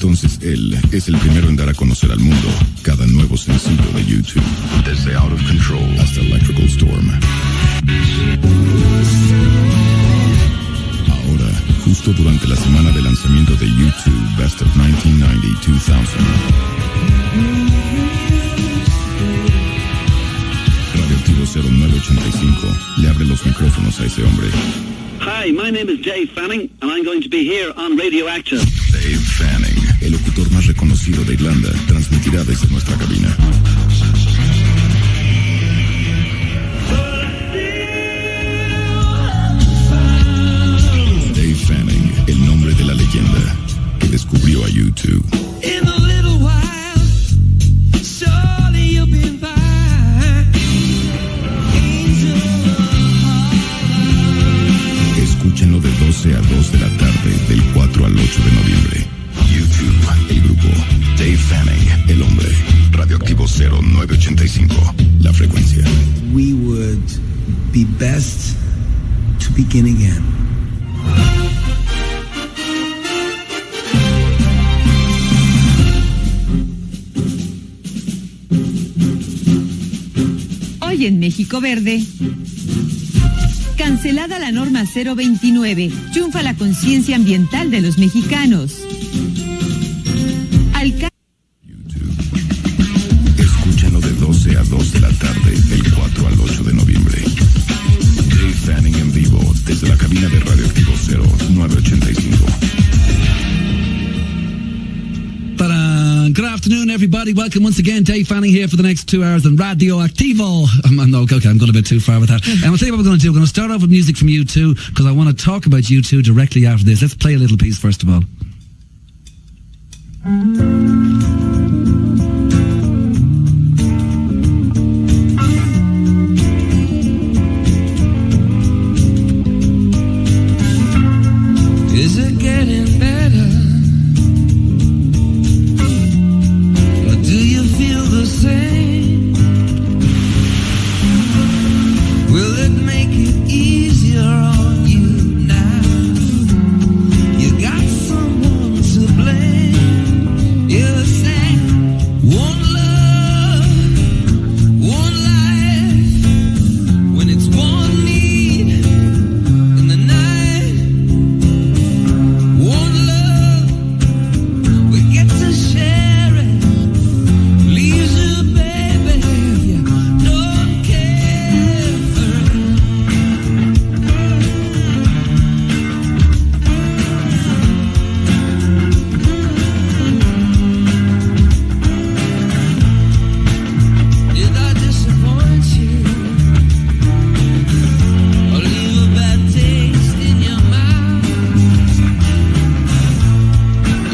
Entonces él es el primero en dar a conocer al mundo cada nuevo sencillo de YouTube. Desde Out of Control hasta Electrical Storm. Ahora, justo durante la semana de lanzamiento de YouTube Best of 1990-2000. Radioactivo 0985 le abre los micrófonos a ese hombre. Hi, my name is Dave Fanning, and I'm going to be here on Radioactive. Dave Fanning, el locutor más reconocido de Irlanda, transmitirá desde nuestra cabina. Dave Fanning, el nombre de la leyenda que descubrió a YouTube. In a little while, surely you'll be fine. Escúchenlo de 12 a 2 de la tarde, del 4 al 8 de noviembre. YouTube, el grupo. Dave Fanning, el hombre. Radioactivo 0985, la frecuencia. We would be best to begin again. Hoy en México Verde. Cancelada la norma 029, triunfa la conciencia ambiental de los mexicanos. YouTube. Escúchenlo de 12 a 2 de la tarde, del 4 al 8 de noviembre. Dave Fanning en vivo, desde la cabina de Radioactivo 0985. Good afternoon, everybody. Welcome once again. Dave Fanning here for the next 2 hours on Radioactivo. Okay, I'm going a bit too far with that. I'll tell you what we're going to do. We're going to start off with music from U2 because I want to talk about U2 directly after this. Let's play a little piece first of all. Is it getting better? Do you feel the same? Will it make it easier on you now? You got someone to blame. You say, one love, one life. When it's one need in the night, one love, we get to share it. Leaves you, baby, if you don't care. Did I disappoint you? Or leave a bad taste in your mouth?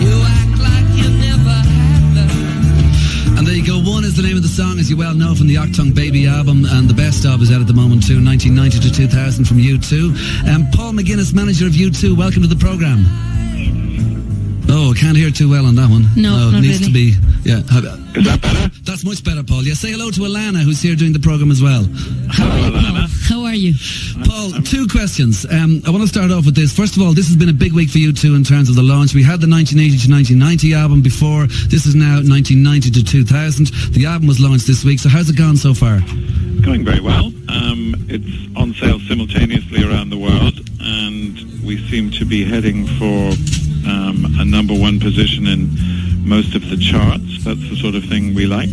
You act like you never had that. And there you go. One is the name of the song, as you well know, from the Octung Baby album, and the best of is out at the moment too, 1990 to 2000 from U2. Paul McGuinness, manager of U2, welcome to the programme. Oh, I can't hear too well on that one. No, it not needs really. to be. Yeah. Is that better? That's much better, Paul. Yeah, say hello to Ilana, who's here doing the programme as well. Hello, Ilana. How are you? Paul, two questions. I want to start off with this. First of all, this has been a big week for U2 in terms of the launch. We had the 1980 to 1990 album before. This is now 1990 to 2000. The album was launched this week. So how's it gone so far? Going very well. It's on sale simultaneously around the world, and we seem to be heading for a number one position in most of the charts. That's the sort of thing we like.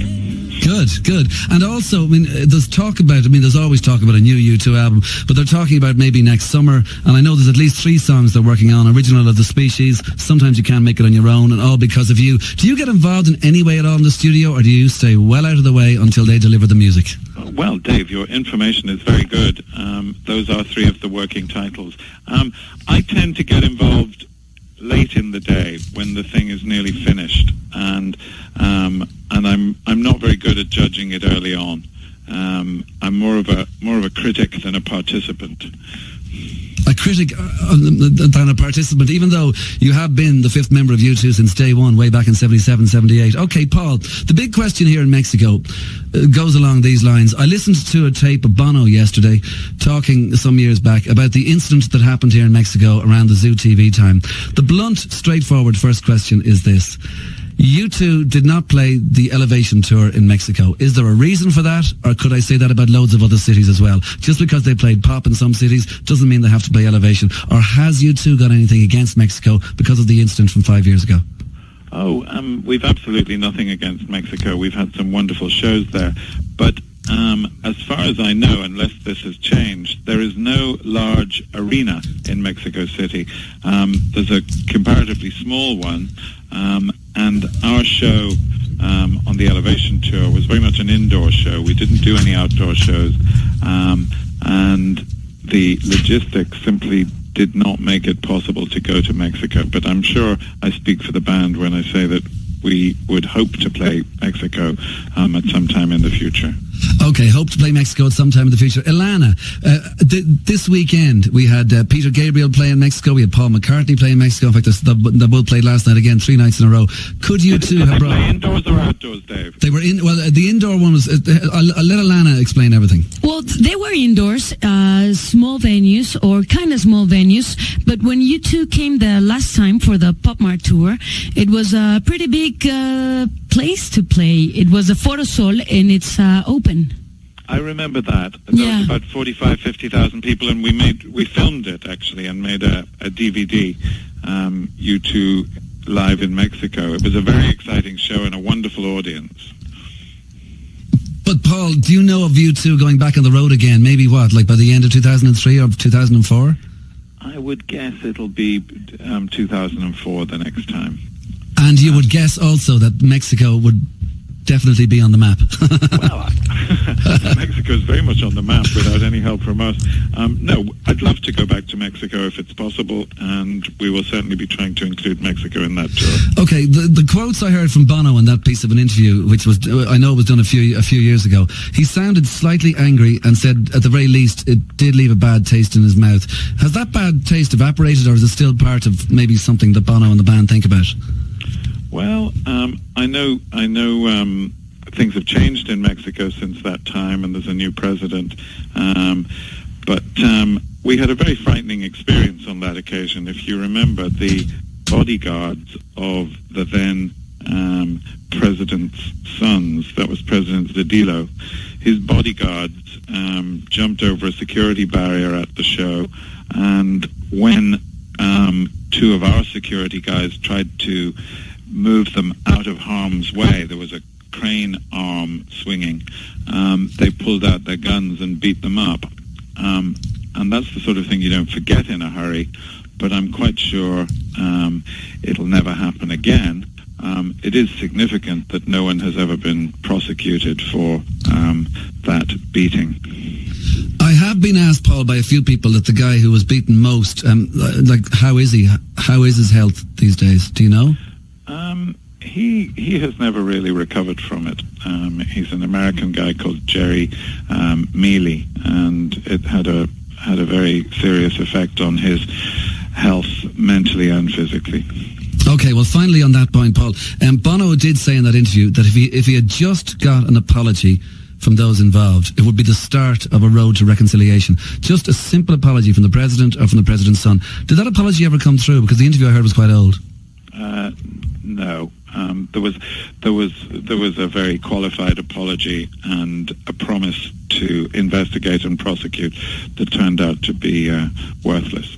Good. And also, I mean, there's always talk about a new U2 album, but they're talking about maybe next summer, and I know there's at least 3 songs they're working on, Original of the Species, Sometimes You Can't Make It on Your Own, and All Because of You. Do you get involved in any way at all in the studio, or do you stay well out of the way until they deliver the music? Well, Dave, your information is very good. Those are 3 of the working titles. I tend to get involved late in the day when the thing is nearly finished, and I'm not very good at judging it early on. I'm more of a critic than a participant. A critic than a participant, even though you have been the fifth member of U2 since day one, way back in 77, 78. Okay, Paul, the big question here in Mexico goes along these lines. I listened to a tape of Bono yesterday talking some years back about the incident that happened here in Mexico around the Zoo TV time. The blunt, straightforward first question is this. U2 did not play the Elevation tour in Mexico. Is there a reason for that, or could I say that about loads of other cities as well? Just because they played pop in some cities doesn't mean they have to play Elevation. Or has U2 got anything against Mexico because of the incident from 5 years ago? We've absolutely nothing against Mexico. We've had some wonderful shows there. But as far as I know, unless this has changed, there is no large arena in Mexico City. There's a comparatively small one, and our show on the Elevation tour was very much an indoor show. We didn't do any outdoor shows, and the logistics simply did not make it possible to go to Mexico. But I'm sure I speak for the band when I say that we would hope to play Mexico at some time in the future. Okay, hope to play Mexico at some time in the future. Ilana, this weekend we had Peter Gabriel play in Mexico, we had Paul McCartney play in Mexico. In fact, they both played last night again, 3 nights in a row. Could you two have brought... play indoors or outdoors, Dave? They were in... Well, the indoor one was... I'll let Ilana explain everything. Well, they were indoors, small venues, or kind of small venues, but when you two came the last time for the Pop Mart tour, it was a pretty big place to play. It was a Foro Sol, and it's open. I remember that. There was about 45, 50,000 people, and we filmed it, actually, and made a DVD, U2 live in Mexico. It was a very exciting show and a wonderful audience. But, Paul, do you know of U2 going back on the road again? Maybe what, like by the end of 2003 or 2004? I would guess it'll be 2004 the next time. And you would guess also that Mexico would definitely be on the map. Well, Mexico's very much on the map without any help from us. No, I'd love to go back to Mexico if it's possible, and we will certainly be trying to include Mexico in that tour. Okay, the quotes I heard from Bono in that piece of an interview, which was, I know it was done a few years ago, he sounded slightly angry and said, at the very least, it did leave a bad taste in his mouth. Has that bad taste evaporated, or is it still part of maybe something that Bono and the band think about? Well, I know things have changed in Mexico since that time, and there's a new president. But we had a very frightening experience on that occasion. If you remember, the bodyguards of the then president's sons, that was President Debido, his bodyguards jumped over a security barrier at the show, and when two of our security guys tried to move them out of harm's way, there was a crane arm swinging, they pulled out their guns and beat them up. And that's the sort of thing you don't forget in a hurry, but I'm quite sure it'll never happen again. It is significant that no one has ever been prosecuted for that beating. I have been asked, Paul, by a few people that the guy who was beaten most, how is he? How is his health these days? Do you know? He has never really recovered from it. He's an American guy called Jerry Mealy, and it had a very serious effect on his health, mentally and physically. Okay, well, finally on that point, Paul, Bono did say in that interview that if he had just got an apology from those involved, it would be the start of a road to reconciliation. Just a simple apology from the president or from the president's son. Did that apology ever come through? Because the interview I heard was quite old. No. There was a very qualified apology and a promise to investigate and prosecute that turned out to be worthless.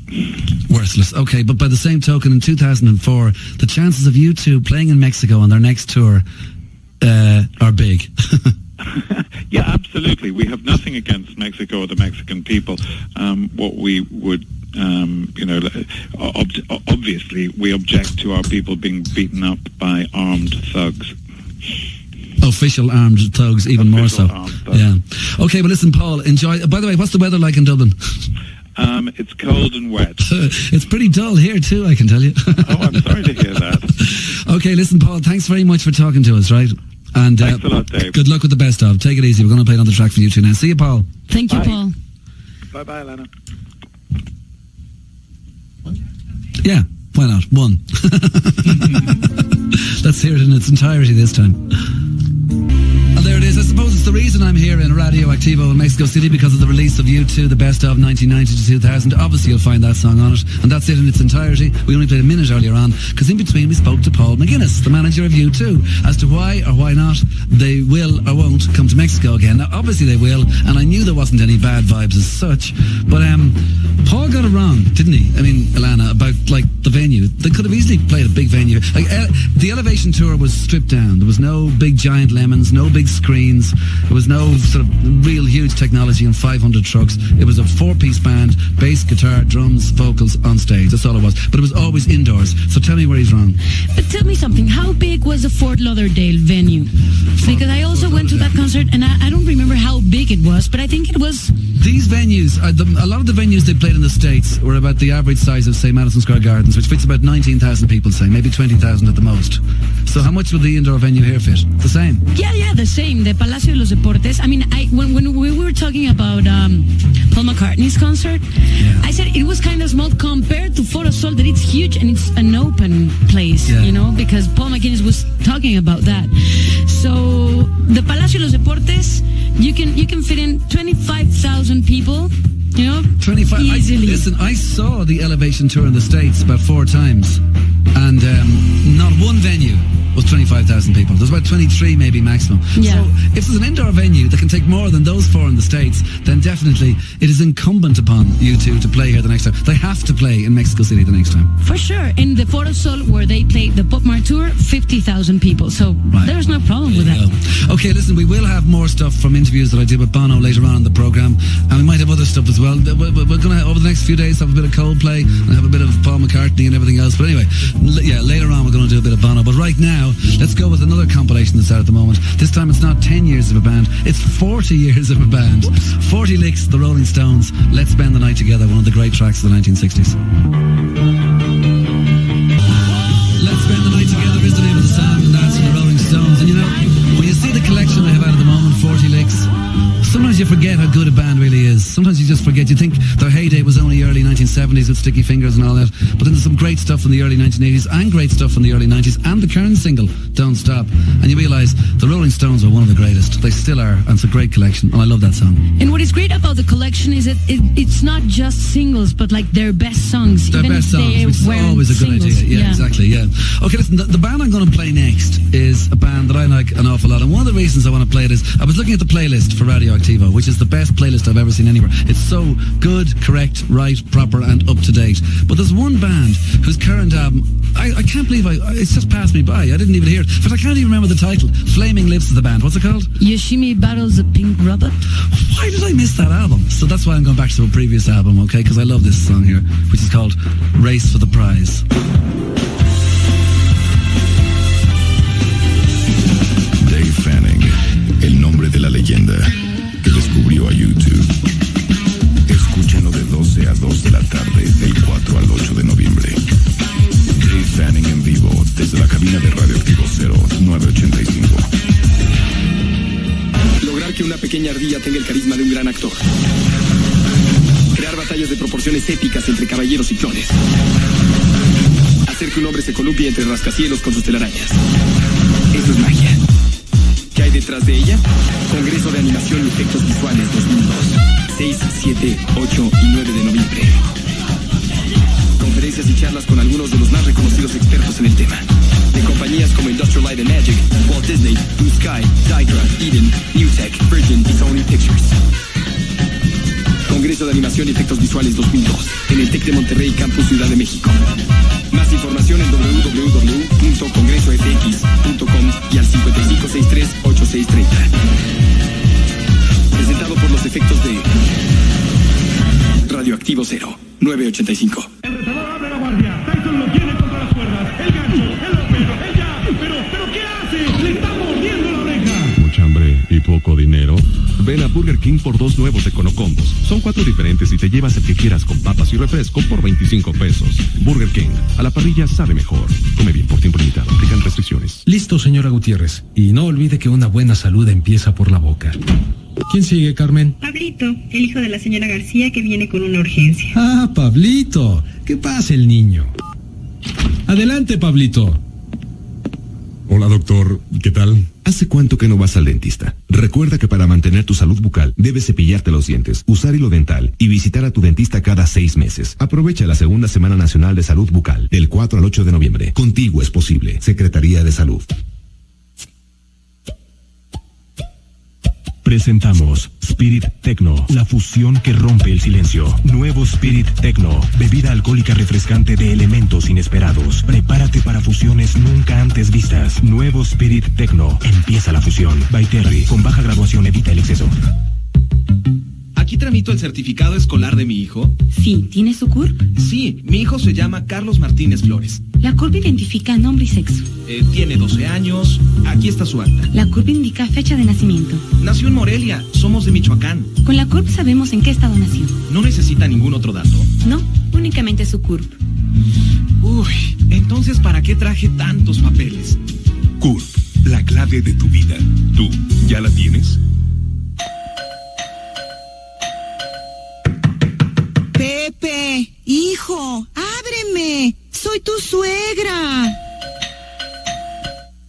Worthless, okay. But by the same token, in 2004, the chances of U2 playing in Mexico on their next tour are big. Yeah, absolutely. We have nothing against Mexico or the Mexican people. What we would, obviously, we object to our people being beaten up by armed thugs. Official armed thugs, even more so. Yeah. Okay, but listen, Paul, enjoy. By the way, what's the weather like in Dublin? It's cold and wet. It's pretty dull here too, I can tell you. Oh, I'm sorry to hear that. Okay, listen, Paul, thanks very much for talking to us, right? And thanks a lot, Dave. Good luck with the best of. Take it easy. We're going to play another track for you two now. See you, Paul. Thank you, Paul. Bye-bye, Ilana. Yeah, why not? One. Let's hear it in its entirety this time. And there it is. I suppose it's the reason I'm here in ReUpload in Mexico City, because of the release of U2, the best of 1990 to 2000. Obviously, you'll find that song on it. And that's it in its entirety. We only played a minute earlier on, because in between we spoke to Paul McGuinness, the manager of U2, as to why or why not they will or won't come to Mexico again. Now, obviously they will, and I knew there wasn't any bad vibes as such. But Paul got it wrong, didn't he? I mean, Ilana, about the venue. They could have easily played a big venue. The Elevation Tour was stripped down. There was no big giant lemons, no big screens. There was no sort of real huge technology and 500 trucks. It was a 4-piece band, bass, guitar, drums, vocals on stage. That's all it was. But it was always indoors. So tell me where he's wrong. But tell me something. How big was the Fort Lauderdale venue? Because I also went to that concert, and I don't remember how big it was, but I think it was... These venues, a lot of the venues they played in the States were about the average size of, say, Madison Square Gardens, which fits about 19,000 people, say, maybe 20,000 at the most. So how much would the indoor venue here fit? The same? Yeah, the same. The Palacio de los Deportes. I mean, when we were talking about Paul McCartney's concert, I said it was kind of small compared to Foro Sol, that it's huge and it's an open place, because Paul McGuinness was talking about that. So the Palacio de los Deportes, you can fit in 25,000 people. 25. Easily. Listen, I saw the Elevation Tour in the States about 4 times, and not one venue was 25,000 people. There's about 23 maybe maximum. Yeah. So if there's an indoor venue that can take more than those 4 in the States, then definitely it is incumbent upon U2 to play here the next time. They have to play in Mexico City the next time. For sure. In the Foro Sol, where they played the Pop Mart Tour, 50,000 people. So there's no problem with that. Okay, listen, we will have more stuff from interviews that I did with Bono later on in the programme, and we might have other stuff as well. We're going to, over the next few days, have a bit of Coldplay and have a bit of Paul McCartney and everything else. But anyway, later on we're going to do a bit of Bono. But right now, let's go with another compilation that's out at the moment. This time it's not 10 years of a band, it's 40 years of a band. 40 licks, the Rolling Stones. Let's Spend the Night Together, one of the great tracks of the 1960s. Let's Spend the Night Together is the name of the song, and that's the Rolling Stones. And when you see the collection I have out at the moment, 40 licks, sometimes you forget how good a band really is. Sometimes you just forget. You think their heyday was only early 1970s with Sticky Fingers and all that. But then there's some great stuff in the early 1980s and great stuff in the early 90s and the current single, Don't Stop. And you realise the Rolling Stones are one of the greatest. They still are, and it's a great collection. And I love that song. And what is great about the collection is that it's not just singles, but like their best songs. Their best songs, which is always a good idea. Yeah, exactly, yeah. Okay, listen, the band I'm going to play next is a band that I like an awful lot. And one of the reasons I want to play it is I was looking at the playlist for Radioactivo, which is the best playlist I've ever seen anywhere. It's so good, correct, right, proper, and up to date. But there's one band whose current album, I can't believe it's just passed me by. I didn't even hear it. In fact, I can't even remember the title. Flaming Lips is the band. What's it called? Yoshimi Battles the Pink Robot. Why did I miss that album? So that's why I'm going back to a previous album, okay? Because I love this song here, which is called Race for the Prize. Dave Fanning, el nombre de la leyenda que descubrió a YouTube. Escúchenlo de 12 a 2 de la tarde, del 4 al 8 de noviembre. Dave Fanning en vivo, desde la cabina de Radioactivo 0985. Lograr que una pequeña ardilla tenga el carisma de un gran actor. Crear batallas de proporciones épicas entre caballeros y clones. Hacer que un hombre se columpie entre rascacielos con sus telarañas. Eso es magia. ¿Qué hay detrás de ella? Congreso de Animación y Efectos Visuales 2002. 6, 7, 8 y 9 de noviembre. Conferencias y charlas con algunos de los más reconocidos expertos en el tema. De compañías como Industrial Light and Magic, Walt Disney, Blue Sky, Dydra, Eden, Newtek, Virgin y Sony Pictures. Congreso de Animación y Efectos Visuales 2002. En el TEC de Monterrey, Campus Ciudad de México. Más información en www.congresofx.com y al 5563-8630. Presentado por los efectos de Radioactivo 0985. El retador abre la guardia. Tyson lo tiene contra las cuerdas. El gancho, el opero, ella. Pero ¿qué hace? Le está mordiendo la oreja. Mucha hambre y poco dinero. Ven a Burger King por 2 nuevos Econocombos. Son 4 diferentes y te llevas el que quieras con papas y refresco por 25 pesos. Burger King, a la parrilla sabe mejor. Come bien por tiempo limitado. Aplican restricciones. Listo, señora Gutiérrez. Y no olvide que una buena salud empieza por la boca. ¿Quién sigue, Carmen? Pablito, el hijo de la señora García que viene con una urgencia. Ah, Pablito. ¿Qué pasa, el niño? Adelante, Pablito. Hola, doctor. ¿Qué tal? ¿Hace cuánto que no vas al dentista? Recuerda que para mantener tu salud bucal debes cepillarte los dientes, usar hilo dental y visitar a tu dentista cada 6 meses. Aprovecha la segunda Semana Nacional de Salud Bucal, del 4 al 8 de noviembre. Contigo es posible. Secretaría de Salud. Presentamos Spirit Techno, la fusión que rompe el silencio. Nuevo Spirit Techno, bebida alcohólica refrescante de elementos inesperados. Prepárate para fusiones nunca antes vistas. Nuevo Spirit Techno, empieza la fusión. By Terry, con baja graduación evita el exceso. ¿Aquí tramito el certificado escolar de mi hijo? Sí, ¿tiene su CURP? Sí, mi hijo se llama Carlos Martínez Flores. La CURP identifica nombre y sexo. Tiene 12 años, aquí está su acta. La CURP indica fecha de nacimiento. Nació en Morelia, somos de Michoacán. Con la CURP sabemos en qué estado nació. ¿No necesita ningún otro dato? No, únicamente su CURP. Uy, entonces ¿para qué traje tantos papeles? CURP, la clave de tu vida. ¿Tú ya la tienes? Pepe, hijo, ábreme. Soy tu suegra.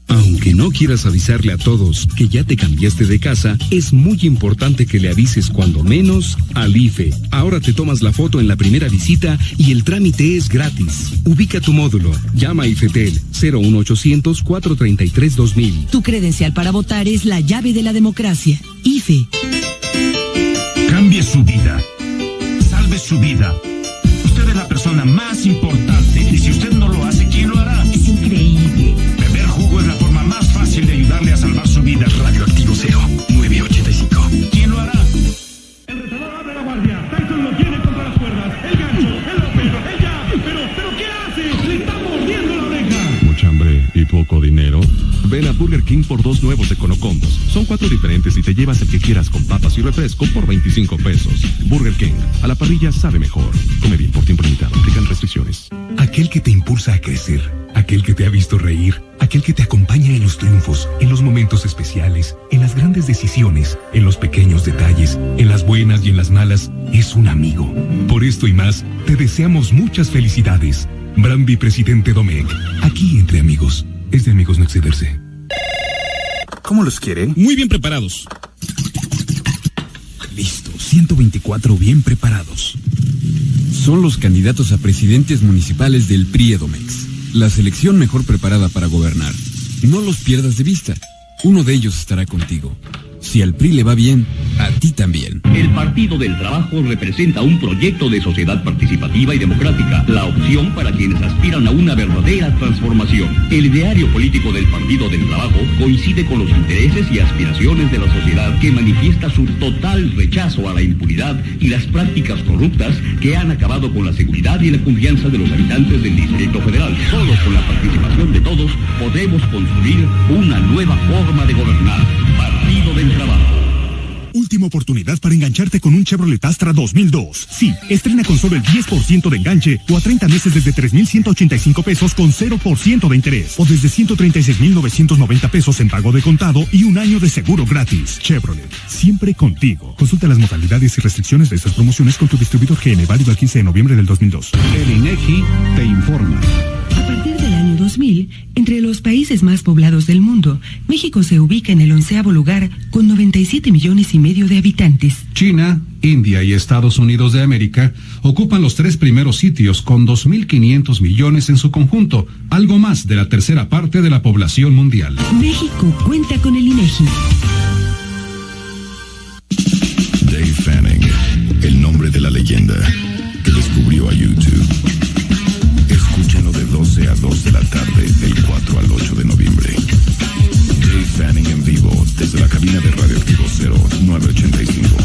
Aunque no quieras avisarle a todos que ya te cambiaste de casa, es muy importante que le avises cuando menos al IFE. Ahora te tomas la foto en la primera visita y el trámite es gratis. Ubica tu módulo. Llama a IFETEL 01800 433 2000. Tu credencial para votar es la llave de la democracia. IFE. Cambie su vida. Salve su vida. Usted es la persona más importante y si usted no lo hace, ¿quién lo hará? Es increíble. Beber jugo es la forma más fácil de ayudarle a salvar su vida. Radioactivo 0985. ¿Quién lo hará? El retador abre la guardia. Tyson lo tiene contra las cuerdas. El gancho, el opero, el jab. Pero ¿qué hace? Le está mordiendo la oreja. ¿Mucha hambre y poco dinero? Ven a Burger King por 2 nuevos econocombos. Son 4 diferentes y te llevas el que quieras con papas y refresco por 25 pesos. Burger King, a la parrilla sabe mejor. Come bien por tiempo limitado. Aplican restricciones. Aquel que te impulsa a crecer, aquel que te ha visto reír, aquel que te acompaña en los triunfos, en los momentos especiales, en las grandes decisiones, en los pequeños detalles, en las buenas y en las malas, es un amigo. Por esto y más, te deseamos muchas felicidades. Brambi Presidente Domecq, aquí entre amigos. Es de amigos no excederse. ¿Cómo los quieren? Muy bien preparados. Listo, 124 bien preparados. Son los candidatos a presidentes municipales del PRI-EDOMEX. La selección mejor preparada para gobernar. No los pierdas de vista. Uno de ellos estará contigo. Si al PRI le va bien, a ti también. El Partido del Trabajo representa un proyecto de sociedad participativa y democrática, la opción para quienes aspiran a una verdadera transformación. El ideario político del Partido del Trabajo coincide con los intereses y aspiraciones de la sociedad que manifiesta su total rechazo a la impunidad y las prácticas corruptas que han acabado con la seguridad y la confianza de los habitantes del Distrito Federal. Solo con la participación de todos podremos construir una nueva forma de gobernar. Partido del Trabajo. Última oportunidad para engancharte con un Chevrolet Astra 2002. Sí, estrena con solo el 10% de enganche o a 30 meses desde 3,185 pesos con 0% de interés o desde 136,990 pesos en pago de contado y un año de seguro gratis. Chevrolet, siempre contigo. Consulta las modalidades y restricciones de estas promociones con tu distribuidor GM, válido al 15 de noviembre del 2002. El INEGI te informa. A partir del año 2000, entre los países más poblados del mundo, México se ubica en el 11º lugar con 97 millones y medio de habitantes. China, India y Estados Unidos de América ocupan los 3 primeros sitios con 2.500 millones en su conjunto, algo más de la tercera parte de la población mundial. México cuenta con el INEGI. Dave Fanning, el nombre de la leyenda que descubrió a YouTube. Escúchalo de 12 a 2 de la tarde, del 4 al 8 de noviembre. Dave Fanning en vivo, desde la cabina de RadioActivo 0985.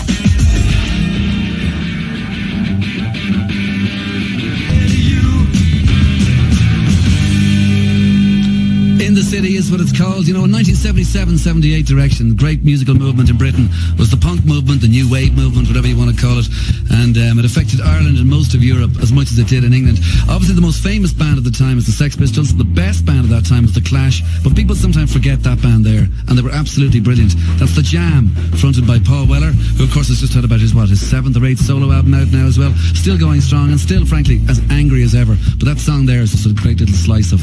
In the City is what it's called. You know, in 1977-78 direction, great musical movement in Britain was the punk movement, the new wave movement, whatever you want to call it. And it affected Ireland and most of Europe as much as it did in England. Obviously, the most famous band at the time is the Sex Pistols. The best band at that time was the Clash. But people sometimes forget that band there. And they were absolutely brilliant. That's the Jam, fronted by Paul Weller, who of course has just had about his 7th or 8th solo album out now as well. Still going strong and still, frankly, as angry as ever. But that song there is just a great little slice of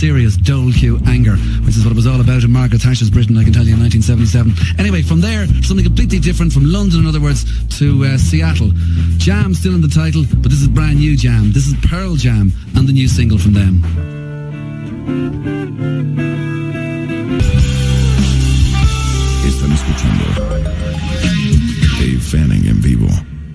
serious dole cue anger, which is what it was all about in Margaret Thatcher's Britain, I can tell you, in 1977. Anyway, from there, something completely different, from London, in other words, to Seattle. Jam still in the title, but this is brand new Jam. This is Pearl Jam and the new single from them. Están escuchando Dave Fanning en vivo.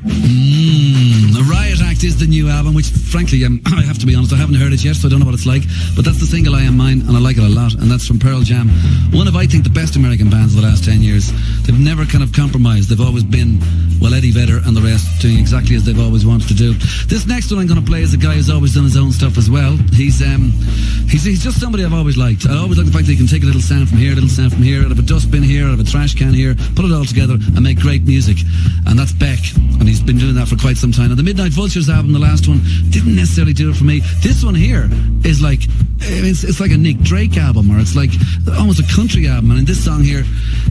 The Riot Act is the new album, which frankly, I have to be honest, I haven't heard it yet, so I don't know what it's like, but that's the single I Am Mine, and I like it a lot, and that's from Pearl Jam, one of, I think, the best American bands of the last 10 years. They've never kind of compromised. They've always been, well, Eddie Vedder and the rest doing exactly as they've always wanted to do. This next one I'm going to play is a guy who's always done his own stuff as well. He's just somebody I've always liked. I always like the fact that he can take a little sound from here, a little sound from here, out of a dustbin here, out of a trash can here, put it all together and make great music. And that's Beck, and he's been doing that for quite some time. Now, the Midnight Vultures album, the last one, didn't necessarily do it for me. This one here is like, it's like a Nick Drake album, or it's like almost a country album. And in this song here,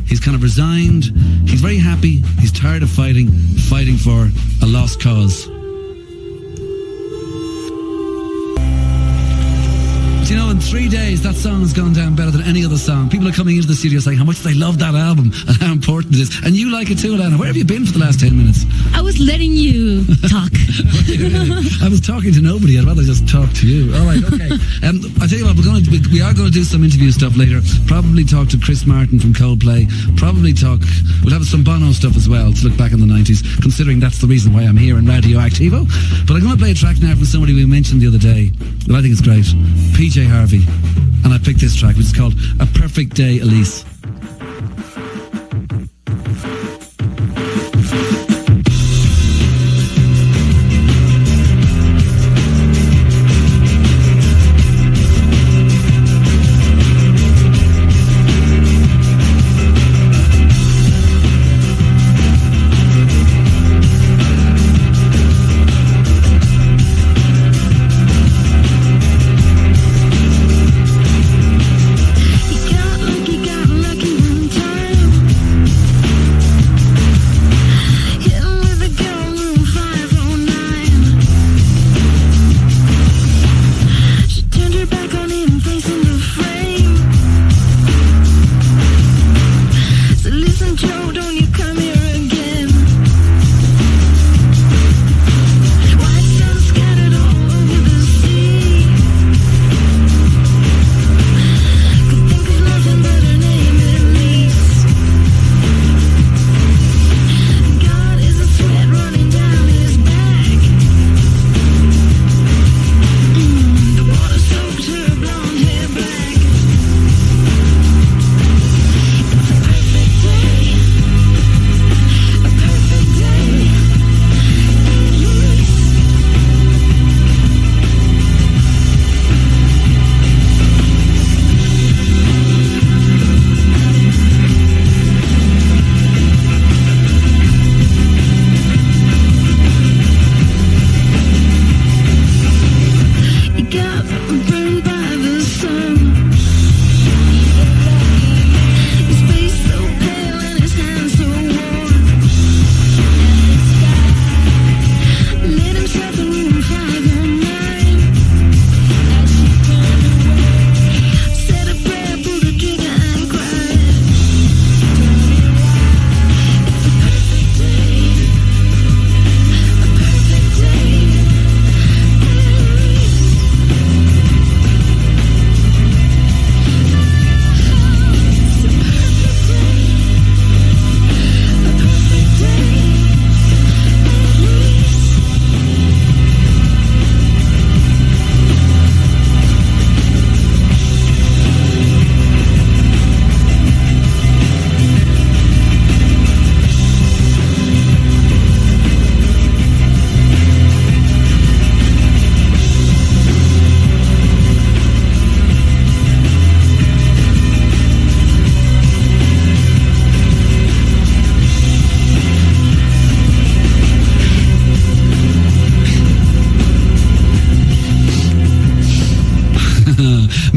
he's kind of resigned. He's very happy. He's tired of fighting for a lost cause. You know, in 3 days, that song has gone down better than any other song. People are coming into the studio saying how much they love that album and how important it is. And you like it too, Ilana. Where have you been for the last 10 minutes? I was letting you talk. I was talking to nobody. I'd rather just talk to you. All right, okay. I tell you what, we are going to do some interview stuff later. Probably talk to Chris Martin from Coldplay. We'll have some Bono stuff as well to look back in the 90s, considering that's the reason why I'm here in Radioactivo. But I'm going to play a track now from somebody we mentioned the other day that I think is great. PJ Harvey, and I picked this track, which is called A Perfect Day, Elise. You got lucky, got lucky.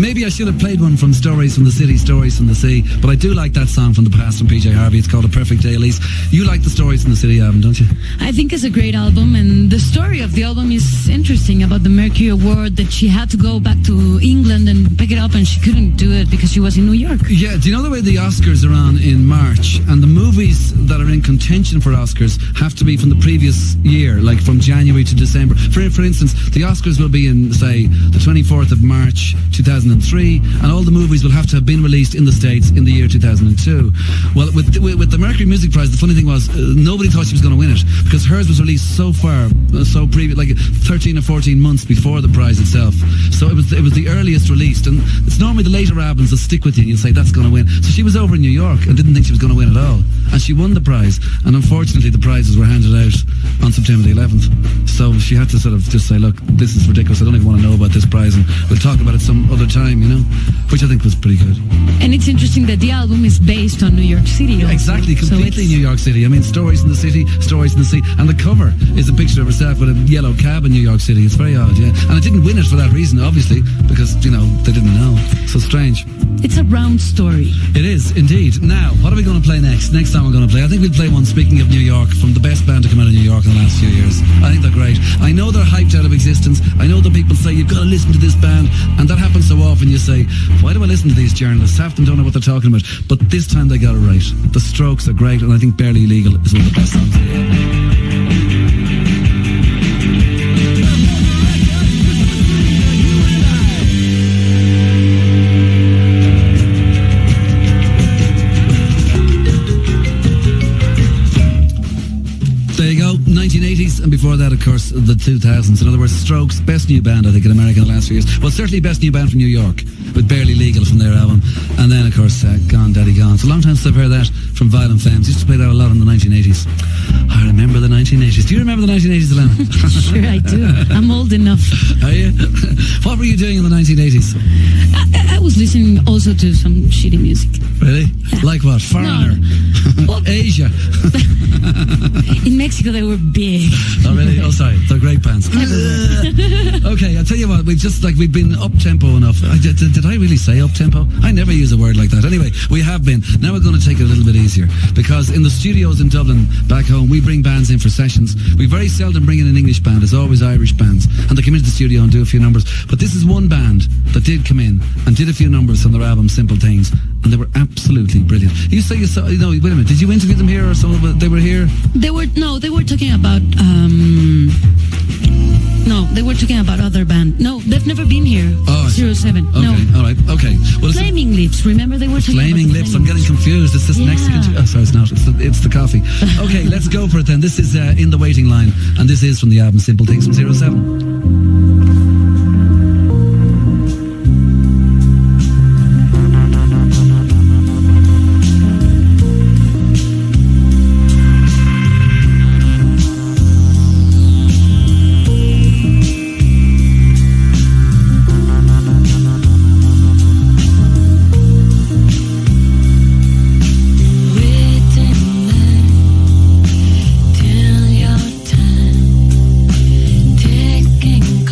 Maybe I should have played one from Stories from the City, Stories from the Sea, but I do like that song from the past from PJ Harvey. It's called A Perfect Day, Elise. You like the Stories from the City album, don't you? I think it's a great album, and the story of the album is interesting about the Mercury Award, that she had to go back to England and pick it up, and she couldn't do it because she was in New York. Yeah, do you know the way the Oscars are on in March, and the movies that are in contention for Oscars have to be from the previous year, like from January to December. For instance, the Oscars will be in, say, the 24th of March 2003, and all the movies will have to have been released in the States in the year 2002. Well, with the Mercury Music Prize, the funny thing was nobody thought she was going to win it, because hers was released so far, so previous, like 13 or 14 months before the prize itself. So it was the earliest released, and it's normally the later albums that stick with you and you'll say that's going to win. So she was over in New York and didn't think she was going to win at all, and she won the prize, and unfortunately the prizes were handed out on September the 11th. So she had to sort of just say, look, this is ridiculous, I don't even want to know about this prize, and we'll talk about it some other time, you know, which I think was pretty good. And it's interesting that the album is based on New York City also. Exactly, completely so New York City. I mean, Stories in the City, Stories in the Sea, and the cover is a picture of herself with a yellow cab in New York City. It's very odd, yeah. And it didn't win it for that reason, obviously, because, you know, they didn't know. So strange. It's a round story. It is, indeed. Now, what are we going to play next? Next time we're going to play, I think we'll play one, speaking of New York, from the best band to come out of New York in the last few years. I think they're great. I know they're hyped out of existence. I know that people say, you've got to listen to this band, and that happens so often. You say, why do I listen to these journalists? Half of them don't know what they're talking about. But this time they got it right. The Strokes are great, and I think Barely Legal is one of the best songs. And before that, of course, the 2000s. In other words, Strokes, best new band, I think, in America in the last few years. Well, certainly best new band from New York, with Barely Legal from their album. And then, of course, Gone Daddy Gone. It's a long time since I've heard that from Violent Femmes. Used to play that a lot in the 1980s. I remember the 1980s. Do you remember the 1980s, Ilana? Sure, I do. I'm old enough. Are you? What were you doing in the 1980s? I was listening also to some shitty music. Really? Yeah. Like what? Foreigner? No. Asia? In Mexico, they were big. Oh, really? Oh, sorry. They're great bands. Okay, I'll tell you what. We've been up-tempo enough. Did I really say up-tempo? I never use a word like that. Anyway, we have been. Now we're going to take it a little bit easier, because in the studios in Dublin, back home, we bring bands in for sessions. We very seldom bring in an English band. It's always Irish bands. And they come into the studio and do a few numbers. But this is one band that did come in and did a few numbers from their album Simple Things, and they were absolutely brilliant. You say you saw, no, wait a minute, did you interview them here or something? They were here? They were talking about they were talking about other band. No, they've never been here. Oh, 07. Okay, no. All right, okay. Well, Flaming Lips, remember they were talking Flaming about Lips, I'm getting confused. It's this Mexican... Oh, sorry, it's not. It's the coffee. Okay, let's go for it then. This is In the Waiting Line, and this is from the album Simple Things from 07. Taking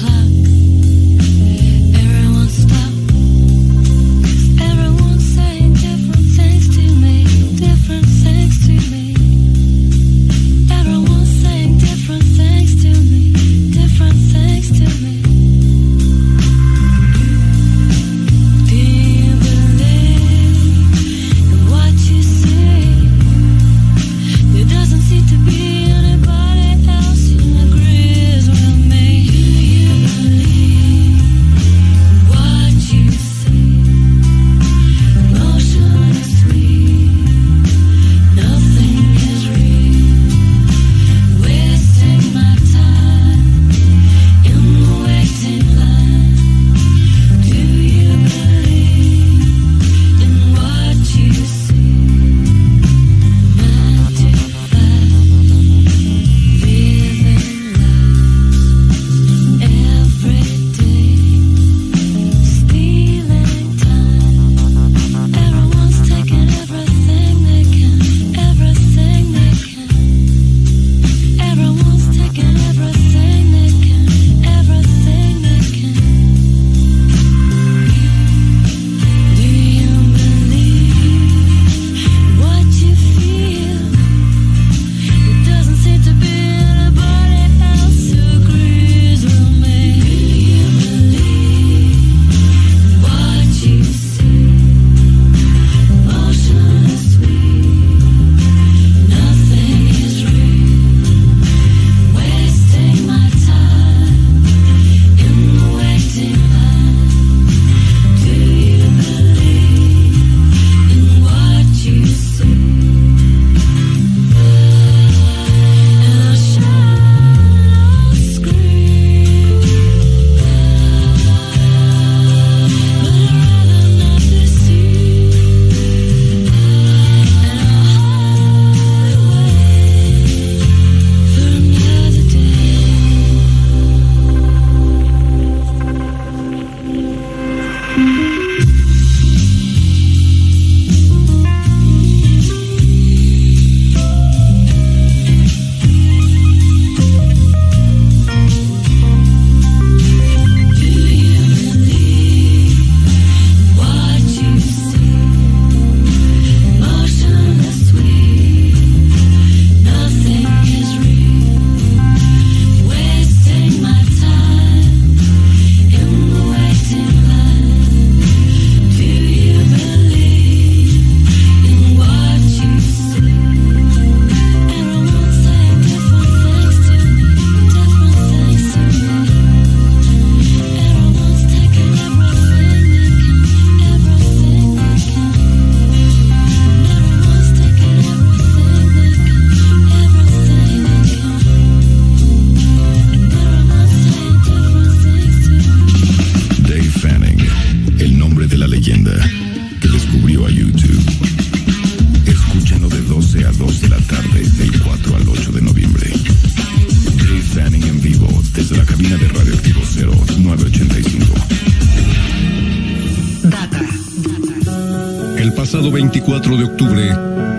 pasado 24 de octubre,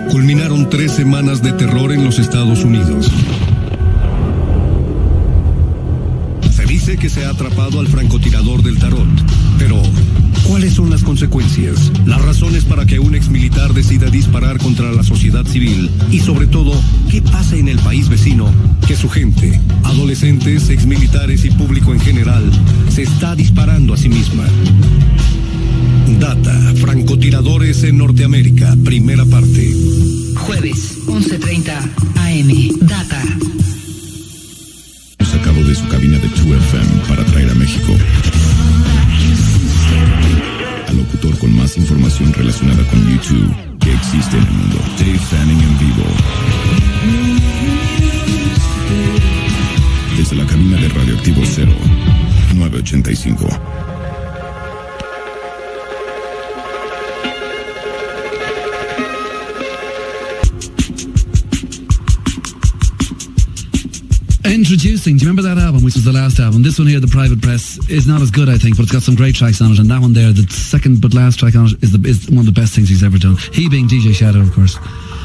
culminaron 3 semanas de terror en los Estados Unidos. Se dice que se ha atrapado al francotirador del tarot, pero ¿cuáles son las consecuencias? Las razones para que un exmilitar decida disparar contra la sociedad civil y sobre todo, ¿qué pasa en el país vecino? Que su gente, adolescentes, exmilitares y público en general, se está disparando a sí misma. Data, francotiradores en Norteamérica, primera parte. Jueves, 11:30 AM. Data. Sacado de su cabina de 2FM para traer a México al locutor con más información relacionada con YouTube que existe en el mundo. Dave Fanning en vivo. Desde la cabina de Radioactivo 0985. Introducing, do you remember that album, which was the last album? This one here, The Private Press, is not as good, I think, but it's got some great tracks on it, and that one there, the second but last track on it, is one of the best things he's ever done. He being DJ Shadow, of course.